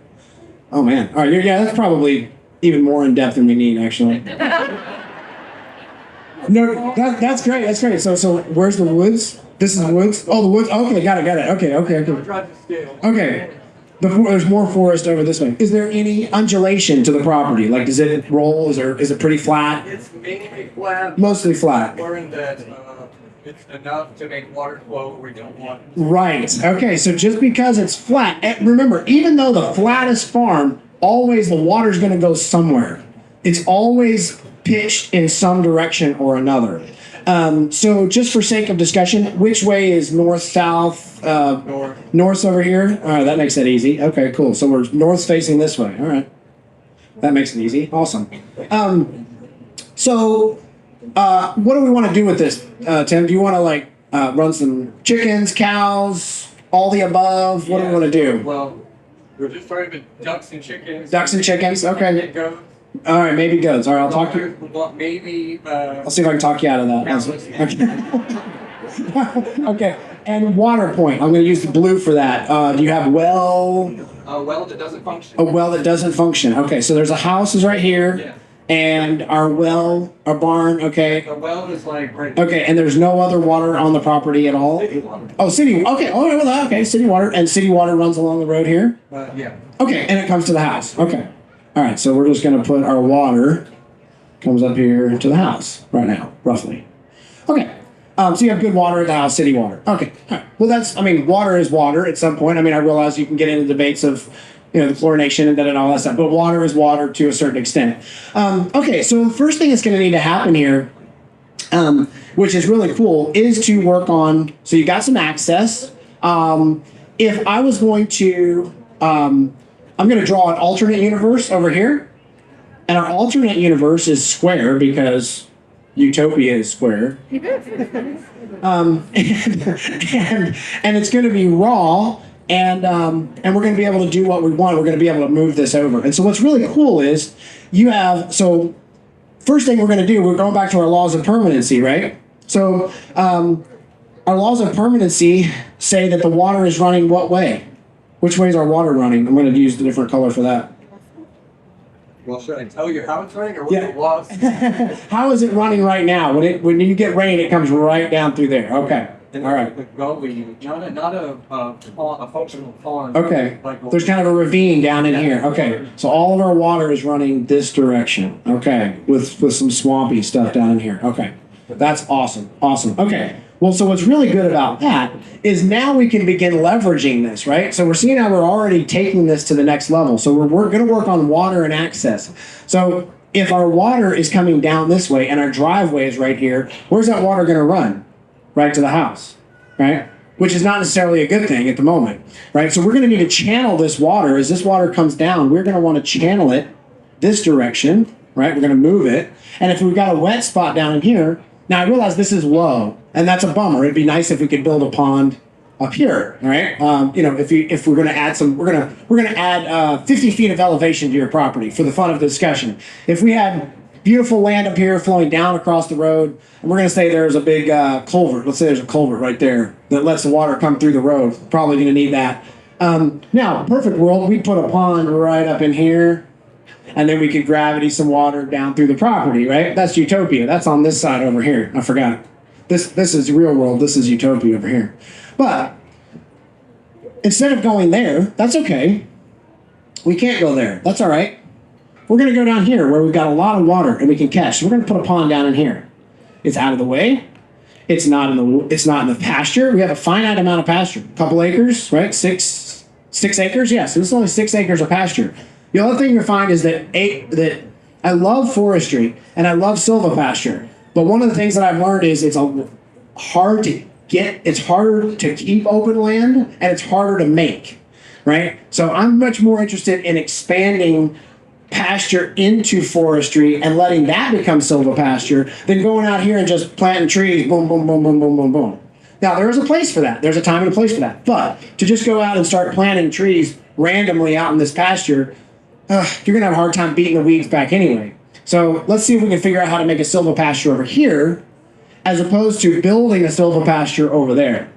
Oh, man. All right, yeah, that's probably even more in depth than we need, actually. No, that's great. That's great. So where's the woods? This is the woods. Oh, the woods. Okay, got it. Okay. Okay. There's more forest over this way. Is there any undulation to the property? Like, does it roll? Is it pretty flat? It's mainly flat. Mostly flat. Learned that it's enough to make water flow where we don't want. Right. Okay. So just because it's flat, and remember, even though the flattest farm, always the water's going to go somewhere. It's always pitched in some direction or another. So just for sake of discussion, which way is north, south? North. North's over here? All right, that makes it easy. Okay, cool. So we're north facing this way. All right. That makes it easy. Awesome. So what do we want to do with this, Tim? Do you want to run some chickens, cows, all the above? What do we want to do? Well, we're just starting with ducks and chickens. Ducks and chickens? Okay. Goats. All right, maybe goats. All right, I'll talk to you. Well, maybe. I'll see if I can talk you out of that. Okay. Okay. And water point. I'm going to use the blue for that. Do you have A well that doesn't function. a well that doesn't function? Okay, so there's a house is right here, Yeah. and our barn. Okay. The well is like right. Okay, and there's no other water on the property at all. City water. Oh, city. Okay. Oh, well, okay. City water, and city water runs along the road here. Yeah. Okay, and it comes to the house. Okay. All right, so we're just going to put our water comes up here to the house right now, roughly. Okay. So you have good water at the house, city water. Okay. All right. Well, water is water at some point. I mean, I realize you can get into debates of, the fluorination and all that stuff, but water is water to a certain extent. Okay, so the first thing that's going to need to happen here, which is really cool, is to work on, so you got some access. If I was going to, I'm going to draw an alternate universe over here, and our alternate universe is square because Utopia is square. And it's going to be raw, and we're going to be able to do what we want. We're going to be able to move this over. And so what's really cool is so first thing we're going to do, we're going back to our laws of permanency, right? So our laws of permanency say that the water is running what way? Which way is our water running? I'm going to use a different color for that. Well, should I tell you how it's running or what Yeah. it was? How is it running right now? When you get rain, it comes right down through there. Okay. All right. Not a functional pond. Okay. Like, There's kind of a ravine down in here. Okay. So all of our water is running this direction. Okay. With some swampy stuff down in here. Okay. That's awesome. Awesome. Okay. Well, so what's really good about that is now we can begin leveraging this, right? So we're seeing how we're already taking this to the next level. So we're going to work on water and access. So if our water is coming down this way and our driveway is right here, where's that water going to run? Right to the house, right? Which is not necessarily a good thing at the moment, right? So we're going to need to channel this water. As this water comes down, we're going to want to channel it this direction, right? We're going to move it. And if we've got a wet spot down in here, now I realize this is low, and that's a bummer. It'd be nice if we could build a pond up here, right? If we're going to add we're going to add 50 feet of elevation to your property for the fun of the discussion. If we had beautiful land up here flowing down across the road, and we're going to say there's a big culvert. Let's say there's a culvert right there that lets the water come through the road. Probably going to need that. Now, perfect world, we'd put a pond right up in here, and then we could gravity some water down through the property, right? That's Utopia. That's on this side over here. I forgot. This is real world. This is Utopia over here. But instead of going there, that's okay. We can't go there. That's all right. We're going to go down here where we've got a lot of water and we can catch. So we're going to put a pond down in here. It's out of the way. It's not in the pasture. We have a finite amount of pasture. A couple acres, right? Six acres. Yeah, so this is only 6 acres of pasture. The other thing you'll find is that I love forestry and I love silvopasture. But one of the things that I've learned is it's harder to keep open land and it's harder to make, right? So I'm much more interested in expanding pasture into forestry and letting that become silvopasture than going out here and just planting trees, boom, boom, boom, boom, boom, boom, boom. Now, there is a place for that. There's a time and a place for that. But to just go out and start planting trees randomly out in this pasture, you're going to have a hard time beating the weeds back anyway. So let's see if we can figure out how to make a silvopasture over here as opposed to building a silvopasture over there.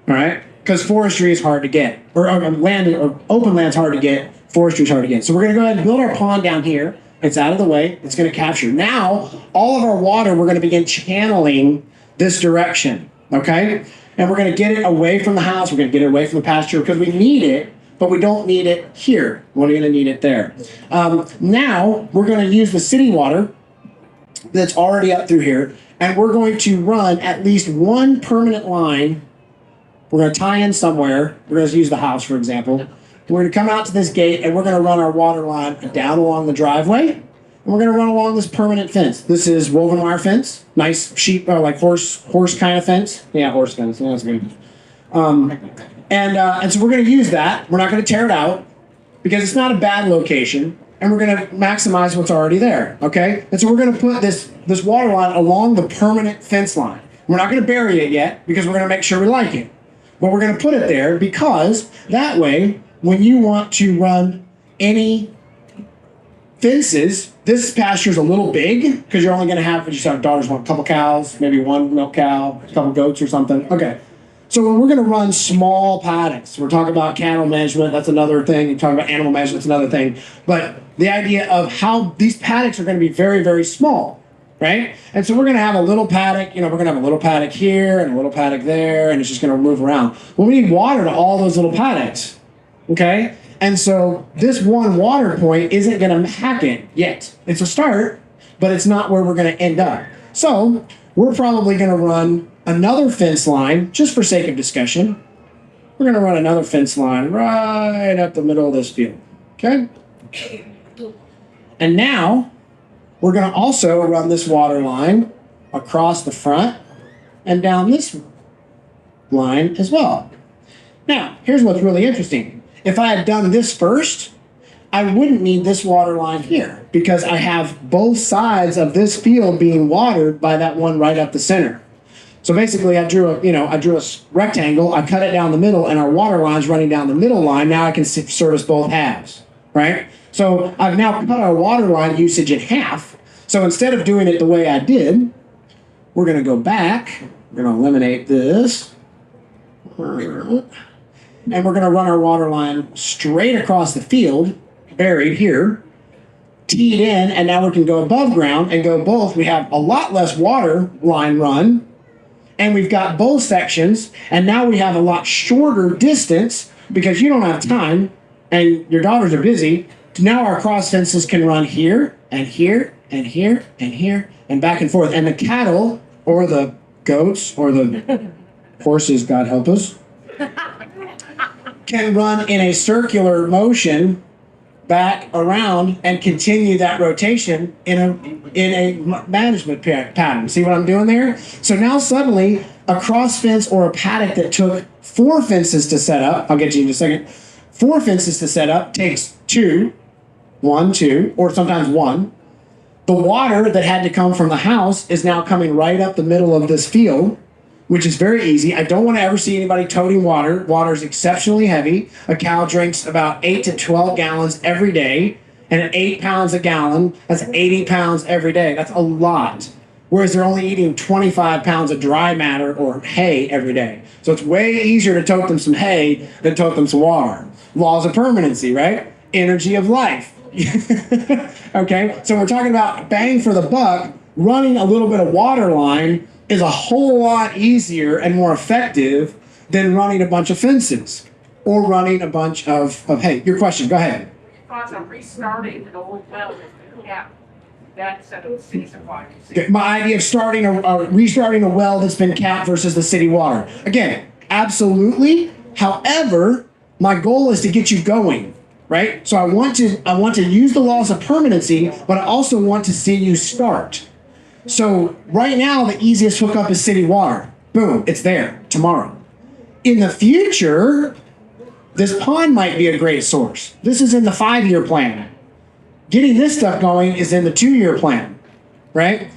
All right? Because forestry is hard to get. Or open land's hard to get. Forestry is hard to get. So we're going to go ahead and build our pond down here. It's out of the way. It's going to capture. Now, all of our water, we're going to begin channeling this direction, okay? And we're going to get it away from the house. We're going to get it away from the pasture because we need it, but we don't need it here. We're going to need it there. Now, we're going to use the city water that's already up through here, and we're going to run at least one permanent line. We're going to tie in somewhere. We're going to use the house, for example. We're going to come out to this gate, and we're going to run our water line down along the driveway, and we're going to run along this permanent fence. This is woven wire fence, nice sheep, like horse kind of fence. Yeah, horse fence. Yeah, that's good. And so we're going to use that. We're not going to tear it out because it's not a bad location, and we're going to maximize what's already there. Okay, and so we're going to put this water line along the permanent fence line. We're not going to bury it yet because we're going to make sure we like it, but we're going to put it there because that way, when you want to run any fences, this pasture is a little big because you're only going to have, if your daughters want a couple cows, maybe one milk cow, a couple goats or something. Okay. So when we're going to run small paddocks, we're talking about cattle management, that's another thing. You're talking about animal management, that's another thing. But the idea of how these paddocks are going to be very, very small, right? And so we're going to have a little paddock, we're going to have a little paddock here and a little paddock there, and it's just going to move around. Well, we need water to all those little paddocks. Okay? And so this one water point isn't going to hack it yet. It's a start, but it's not where we're going to end up. So we're probably going to run another fence line, just for sake of discussion. We're going to run another fence line right up the middle of this field. Okay? And now we're going to also run this water line across the front and down this line as well. Now, here's what's really interesting. If I had done this first, I wouldn't need this water line here because I have both sides of this field being watered by that one right up the center. So basically, I drew a rectangle, I cut it down the middle, and our water line's running down the middle line. Now I can service both halves, right? So I've now cut our water line usage in half. So instead of doing it the way I did, we're going to go back. We're going to eliminate this. And we're going to run our water line straight across the field, buried here, teed in, and now we can go above ground and go both. We have a lot less water line run, and we've got both sections, and now we have a lot shorter distance because you don't have time, and your daughters are busy. Now our cross fences can run here, and here, and here, and here, and back and forth. And the cattle, or the goats, or the horses, God help us, can run in a circular motion back around and continue that rotation in a management pattern. See what I'm doing there? So now suddenly a cross fence or a paddock that took 4 fences to set up, I'll get to you in a second, 4 fences to set up takes 2, 1, 2, or sometimes 1. The water that had to come from the house is now coming right up the middle of this field, which is very easy. I don't want to ever see anybody toting water. Water is exceptionally heavy. A cow drinks about 8 to 12 gallons every day, and at 8 pounds a gallon, that's 80 pounds every day. That's a lot. Whereas they're only eating 25 pounds of dry matter or hay every day. So it's way easier to tote them some hay than tote them some water. Laws of permanency, right? Energy of life. Okay, so we're talking about bang for the buck. Running a little bit of water line is a whole lot easier and more effective than running a bunch of fences or running a bunch of hay. Your question, go ahead. Because I'm restarting an old well with the cap. That's a season water. Okay, my idea of restarting a well that's been capped versus the city water. Again, absolutely. However, my goal is to get you going, right? So I want to use the laws of permanency, but I also want to see you start. So right now, the easiest hookup is city water. Boom, it's there tomorrow. In the future, this pond might be a great source. This is in the 5-year plan. Getting this stuff going is in the 2-year plan, right?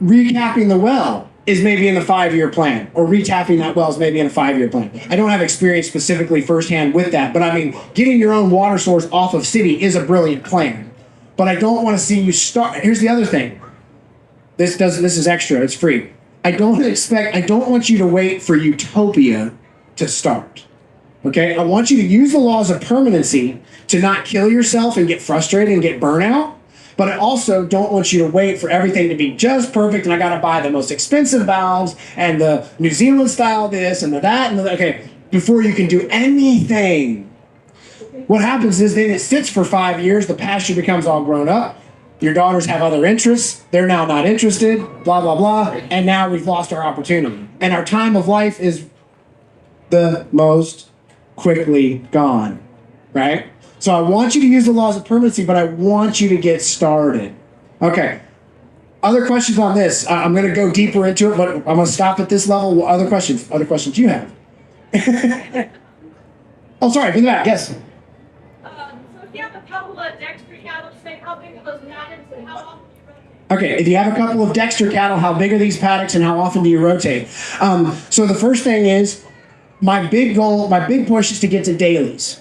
Recapping the well is maybe in the 5-year plan, or retapping that well is maybe in a 5-year plan. I don't have experience specifically firsthand with that, but I mean, getting your own water source off of city is a brilliant plan. But I don't want to see you start. Here's the other thing. This is extra, it's free. I don't want you to wait for utopia to start. Okay? I want you to use the laws of permanency to not kill yourself and get frustrated and get burnout, But I also don't want you to wait for everything to be just perfect and I got to buy the most expensive valves and the New Zealand style this and the that and the okay, before you can do anything. What happens is then it sits for 5 years, the pasture becomes all grown up, your daughters have other interests, they're now not interested, blah, blah, blah, and now we've lost our opportunity. And our time of life is the most quickly gone, right? So I want you to use the laws of permanency, but I want you to get started. Okay. Other questions on this? I'm going to go deeper into it, but I'm going to stop at this level. What other questions? Other questions you have? Oh, sorry, in the back. Yes. So if you have a couple of Dexter cattle, say how big are those paddocks and how often do you rotate? Okay, if you have a couple of Dexter cattle, how big are these paddocks and how often do you rotate? So the first thing is, my big goal, my big push is to get to dailies,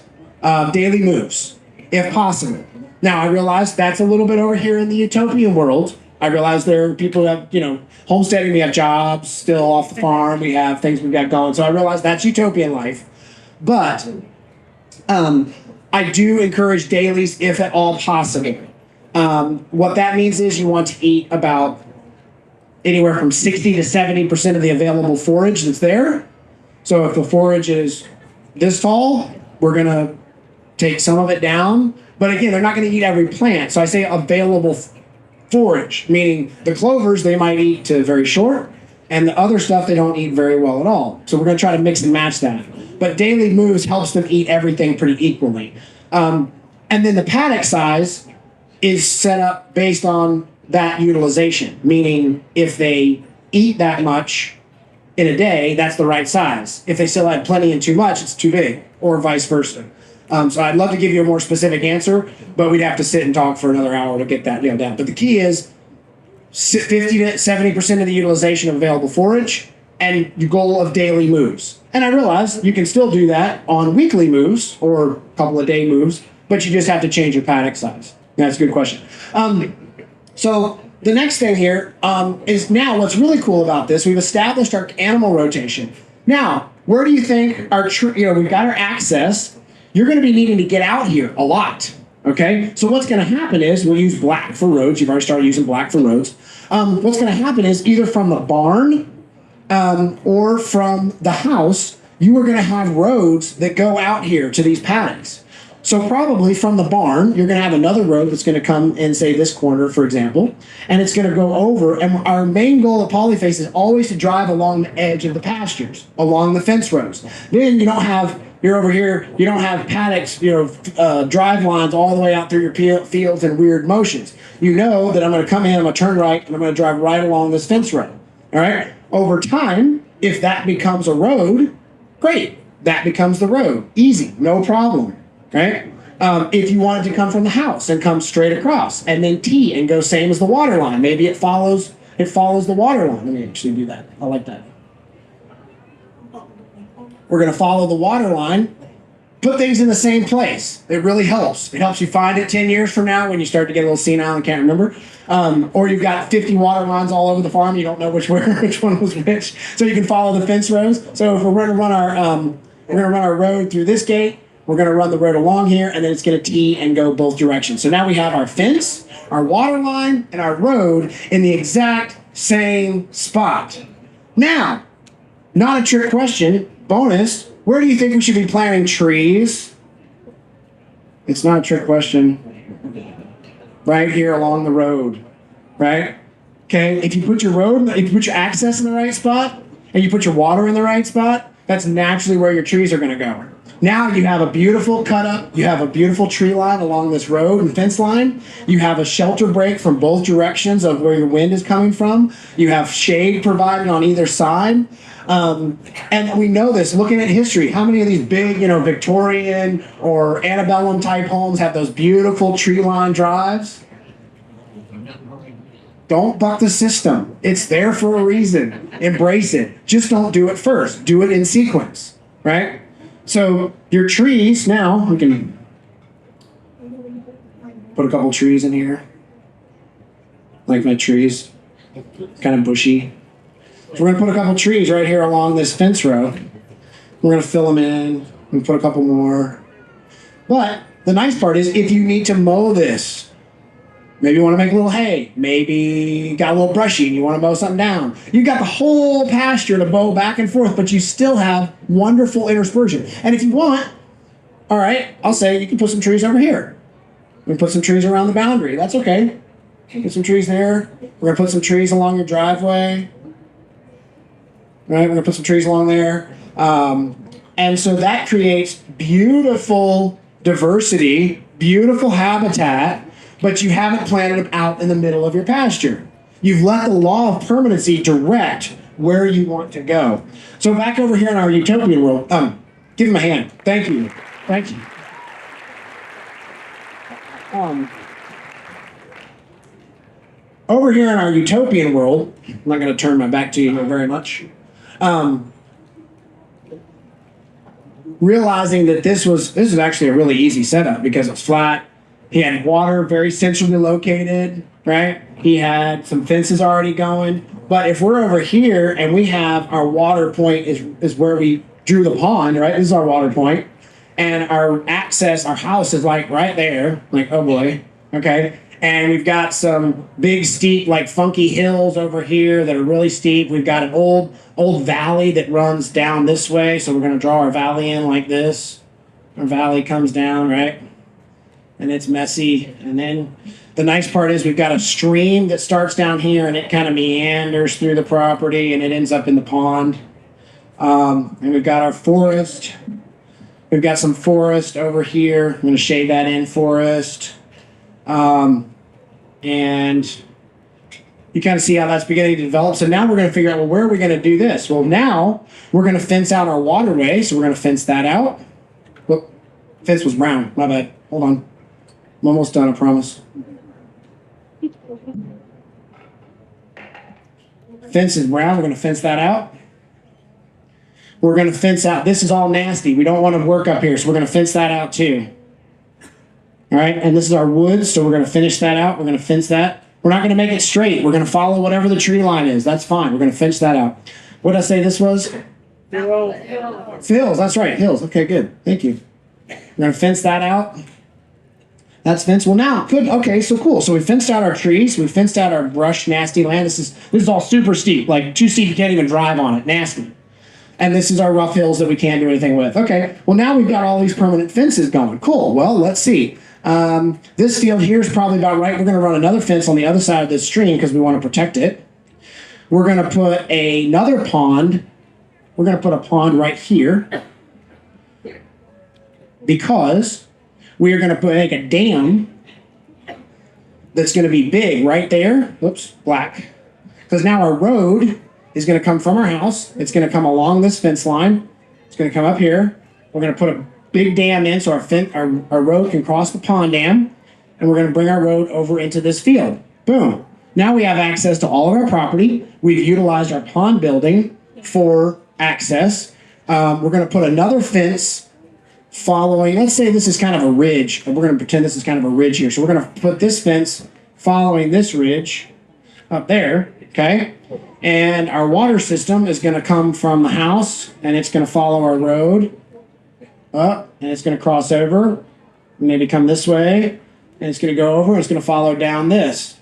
daily moves, if possible. Now, I realize that's a little bit over here in the utopian world. I realize there are people that, homesteading, we have jobs still off the farm, we have things we've got going. So I realize that's utopian life. But I do encourage dailies if at all possible. What that means is you want to eat about anywhere from 60 to 70% of the available forage that's there. So if the forage is this tall, we're going to take some of it down. But again, they're not going to eat every plant. So I say available forage, meaning the clovers they might eat to very short, and the other stuff they don't eat very well at all. So we're going to try to mix and match that. But daily moves helps them eat everything pretty equally. And then the paddock size is set up based on that utilization, meaning if they eat that much in a day, that's the right size. If they still have plenty and too much, it's too big, or vice versa. So I'd love to give you a more specific answer, but we'd have to sit and talk for another hour to get that nailed down. But the key is 50 to 70% of the utilization of available forage and your goal of daily moves. And I realize you can still do that on weekly moves or a couple of day moves, but you just have to change your paddock size. That's a good question. So the next thing here is now what's really cool about this, we've established our animal rotation. Now, where do you think we've got our access. You're going to be needing to get out here a lot, okay? So what's going to happen is, we'll use black for roads. You've already started using black for roads. What's going to happen is either from the barn or from the house, you are going to have roads that go out here to these paddocks. So probably from the barn, you're going to have another road that's going to come in, say, this corner, for example, and it's going to go over. And our main goal of Polyface is always to drive along the edge of the pastures, along the fence rows. Then you're over here, you don't have paddocks, drive lines all the way out through your fields in weird motions. You know that I'm going to come in, I'm going to turn right, and I'm going to drive right along this fence row. All right? Over time, if that becomes a road, great. That becomes the road. Easy, no problem. Right? If you wanted to come from the house and come straight across and then tee and go same as the water line, maybe it follows the water line. Let me actually do that. I like that. We're going to follow the water line, put things in the same place. It really helps. It helps you find it 10 years from now when you start to get a little senile and can't remember. Or you've got 50 water lines all over the farm. You don't know which one was which. So you can follow the fence rows. So if we're going to run our road through this gate, we're going to run the road along here, and then it's going to tee and go both directions. So now we have our fence, our water line, and our road in the exact same spot. Now, not a trick question, bonus, where do you think we should be planting trees? It's not a trick question. Right here along the road, right? Okay, if you put your access in the right spot, and you put your water in the right spot, that's naturally where your trees are going to go. Now you have a beautiful cut up, you have a beautiful tree line along this road and fence line. You have a shelter break from both directions of where your wind is coming from. You have shade provided on either side. And we know this, looking at history, how many of these big, Victorian or antebellum type homes have those beautiful tree line drives? Don't buck the system. It's there for a reason. Embrace it. Just don't do it first. Do it in sequence, right? So your trees, now we can put a couple trees in here. Like my trees, kind of bushy. So we're going to put a couple trees right here along this fence row. We're going to fill them in and put a couple more. But the nice part is if you need to mow this, Maybe you want to make a little hay. Maybe you got a little brushy and you want to mow something down. You got the whole pasture to mow back and forth, but you still have wonderful interspersion. And if you want, all right, I'll say you can put some trees over here. We can put some trees around the boundary. That's okay. Put some trees there. We're gonna put some trees along your driveway. Right, we're gonna put some trees along there. And so that creates beautiful diversity, beautiful habitat, but you haven't planted them out in the middle of your pasture. You've let the law of permanency direct where you want to go. So back over here in our utopian world, give him a hand. Thank you. Thank you. Over here in our utopian world, I'm not going to turn my back to you very much. Realizing that this was actually a really easy setup because it's flat. He had water very centrally located, right? He had some fences already going. But if we're over here and we have our water point is where we drew the pond, right? This is our water point. And our access, our house is like right there. Like, oh boy, okay? And we've got some big, steep, like funky hills over here that are really steep. We've got an old valley that runs down this way. So we're going to draw our valley in like this. Our valley comes down, right? And it's messy. And then the nice part is we've got a stream that starts down here and it kind of meanders through the property and it ends up in the pond. And we've got our forest. We've got some forest over here. I'm going to shade that in, forest. And you kind of see how that's beginning to develop. So now we're going to figure out, well, where are we going to do this? Well, now we're going to fence out our waterway. So we're going to fence that out. Look, fence was brown. My bad. Hold on. I'm almost done, I promise. Fence is brown. We're going to fence that out. We're going to fence out. This is all nasty. We don't want to work up here, so we're going to fence that out too. All right, and this is our woods, so we're going to finish that out. We're going to fence that. We're not going to make it straight. We're going to follow whatever the tree line is. That's fine. We're going to fence that out. What did I say this was? Hills. That's right, hills. Okay, good. Thank you. We're going to fence that out. That's fenced. Well, now, good. Okay, so cool. So we fenced out our trees. We fenced out our brush, nasty land. This is all super steep, like too steep you can't even drive on it. Nasty. And this is our rough hills that we can't do anything with. Okay, well, now we've got all these permanent fences going. Cool. Well, let's see. This field here is probably about right. We're going to run another fence on the other side of this stream because we want to protect it. We're going to put another pond. We're going to put a pond right here because we are going to make a dam that's going to be big right there. Oops, black. Because now our road is going to come from our house. It's going to come along this fence line. It's going to come up here. We're going to put a big dam in so our road can cross the pond dam. And we're going to bring our road over into this field. Boom. Now we have access to all of our property. We've utilized our pond building for access. We're going to put another fence following. Let's say this is kind of a ridge. We're going to pretend this is kind of a ridge here. So we're going to put this fence following this ridge up there. Okay. And our water system is going to come from the house and it's going to follow our road up and it's going to cross over, maybe come this way, and it's going to go over and it's going to follow down this.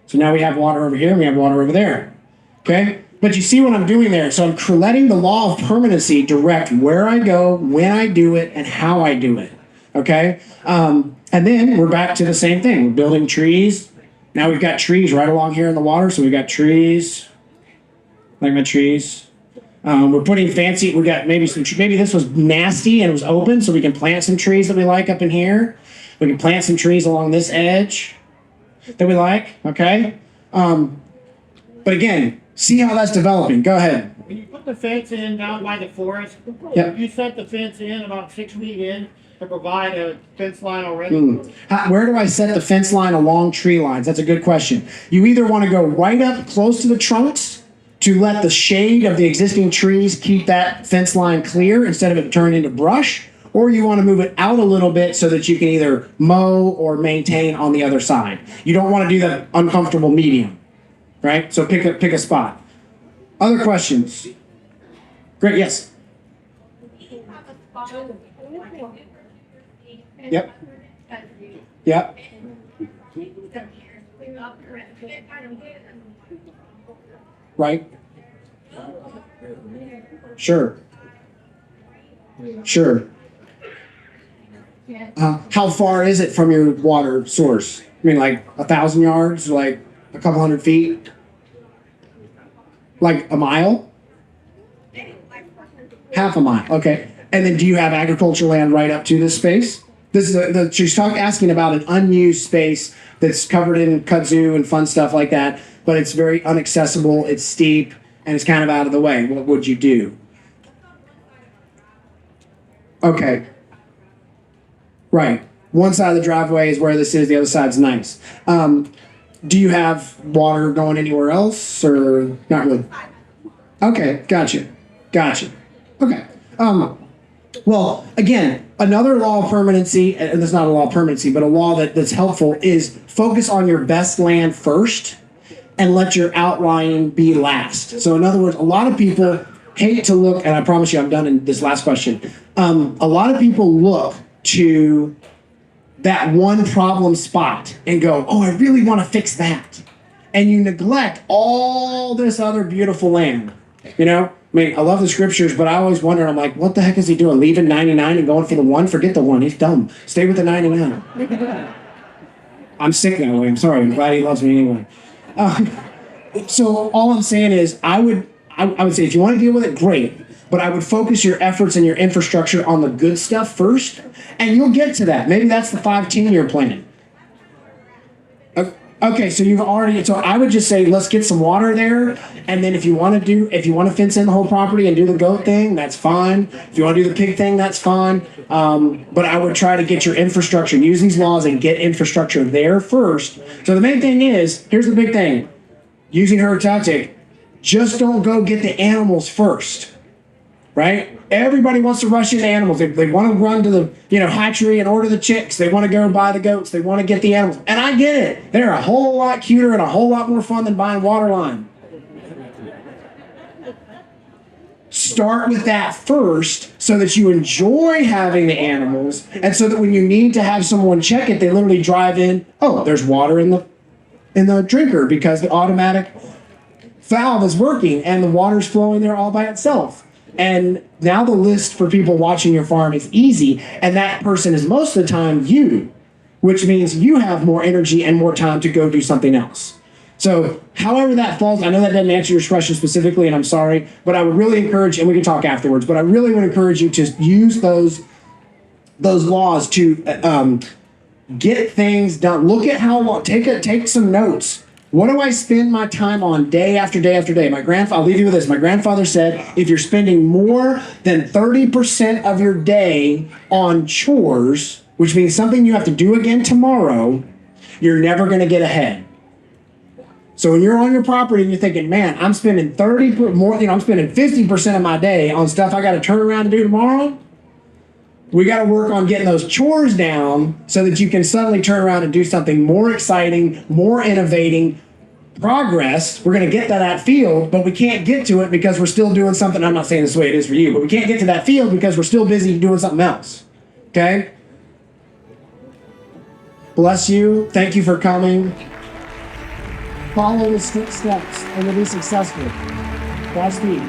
So now we have water over here and we have water over there. Okay? But you see what I'm doing there. So I'm letting the law of permanency direct where I go, when I do it, and how I do it. Okay? And then we're back to the same thing. We're building trees. Now we've got trees right along here in the water. So we've got trees. Like my trees. We're putting fancy, we got maybe this was nasty and it was open, so we can plant some trees that we like up in here. We can plant some trees along this edge that we like, okay? But again, see how that's developing. Go ahead. When you put the fence in down by the forest, Yep. you set the fence in about 6 feet in to provide a fence line already. Where do I set the fence line along tree lines? That's a good question. You either want to go right up close to the trunks to let the shade of the existing trees keep that fence line clear instead of it turning into brush, or you want to move it out a little bit so that you can either mow or maintain on the other side. You don't want to do the uncomfortable medium, right? So pick a spot. Other questions? Great, yes. Yep. Yep. Right? Sure. Sure. How far is it from your water source? I mean, like 1,000 yards, like a couple hundred feet? Like a mile? Half a mile. Okay. And then do you have agricultural land right up to this space? This is she's asking about an unused space that's covered in kudzu and fun stuff like that, but it's very inaccessible, it's steep, and it's kind of out of the way. What would you do? Okay. Right. One side of the driveway is where this is, the other side's nice. Do you have water going anywhere else, or not really? Okay, gotcha. Okay. Well, again, another law of permanency, and it's not a law of permanency, but a law that's helpful is focus on your best land first and let your outlying be last. So in other words, a lot of people hate to look, and I promise you I'm done in this last question. A lot of people look to that one problem spot and go, oh, I really want to fix that. And you neglect all this other beautiful land. You know, I mean, I love the scriptures, but I always wonder, I'm like, what the heck is he doing? Leaving 99 and going for the one? Forget the one. He's dumb. Stay with the 99. I'm sick that way. I'm sorry. I'm glad he loves me anyway. So all I'm saying is I would say if you want to deal with it, great. But I would focus your efforts and your infrastructure on the good stuff first, and you'll get to that. Maybe that's the 5-10-year plan. Okay, so you've already, so I would just say, let's get some water there. And then if you want to fence in the whole property and do the goat thing, that's fine. If you want to do the pig thing, that's fine. But I would try to get your infrastructure, use these laws and get infrastructure there first. So the main thing is, here's the big thing. Using her tactic, just don't go get the animals first. Right? Everybody wants to rush into animals. They want to run to the hatchery and order the chicks. They want to go buy the goats. They want to get the animals. And I get it. They're a whole lot cuter and a whole lot more fun than buying waterline. Start with that first so that you enjoy having the animals, and so that when you need to have someone check it, they literally drive in, oh, there's water in the drinker because the automatic valve is working and the water's flowing there all by itself. And now the list for people watching your farm is easy, and that person is most of the time you, which means you have more energy and more time to go do something else. So however that falls, I know that doesn't answer your question specifically, and I'm sorry, but I would really encourage, and we can talk afterwards, but I really would encourage you to use those laws to get things done. Look at how long, take some notes. What do I spend my time on day after day after day? I'll leave you with this. My grandfather said, if you're spending more than 30% of your day on chores, which means something you have to do again tomorrow, you're never going to get ahead. So when you're on your property and you're thinking, man, I'm spending I'm spending 50% of my day on stuff I got to turn around and do tomorrow, we got to work on getting those chores down so that you can suddenly turn around and do something more exciting, more innovating, progress. We're going to get to that field, but we can't get to it because we're still doing something. I'm not saying this is the way it is for you, but we can't get to that field because we're still busy doing something else. Okay? Bless you. Thank you for coming. Follow the steps and you'll be successful. Godspeed.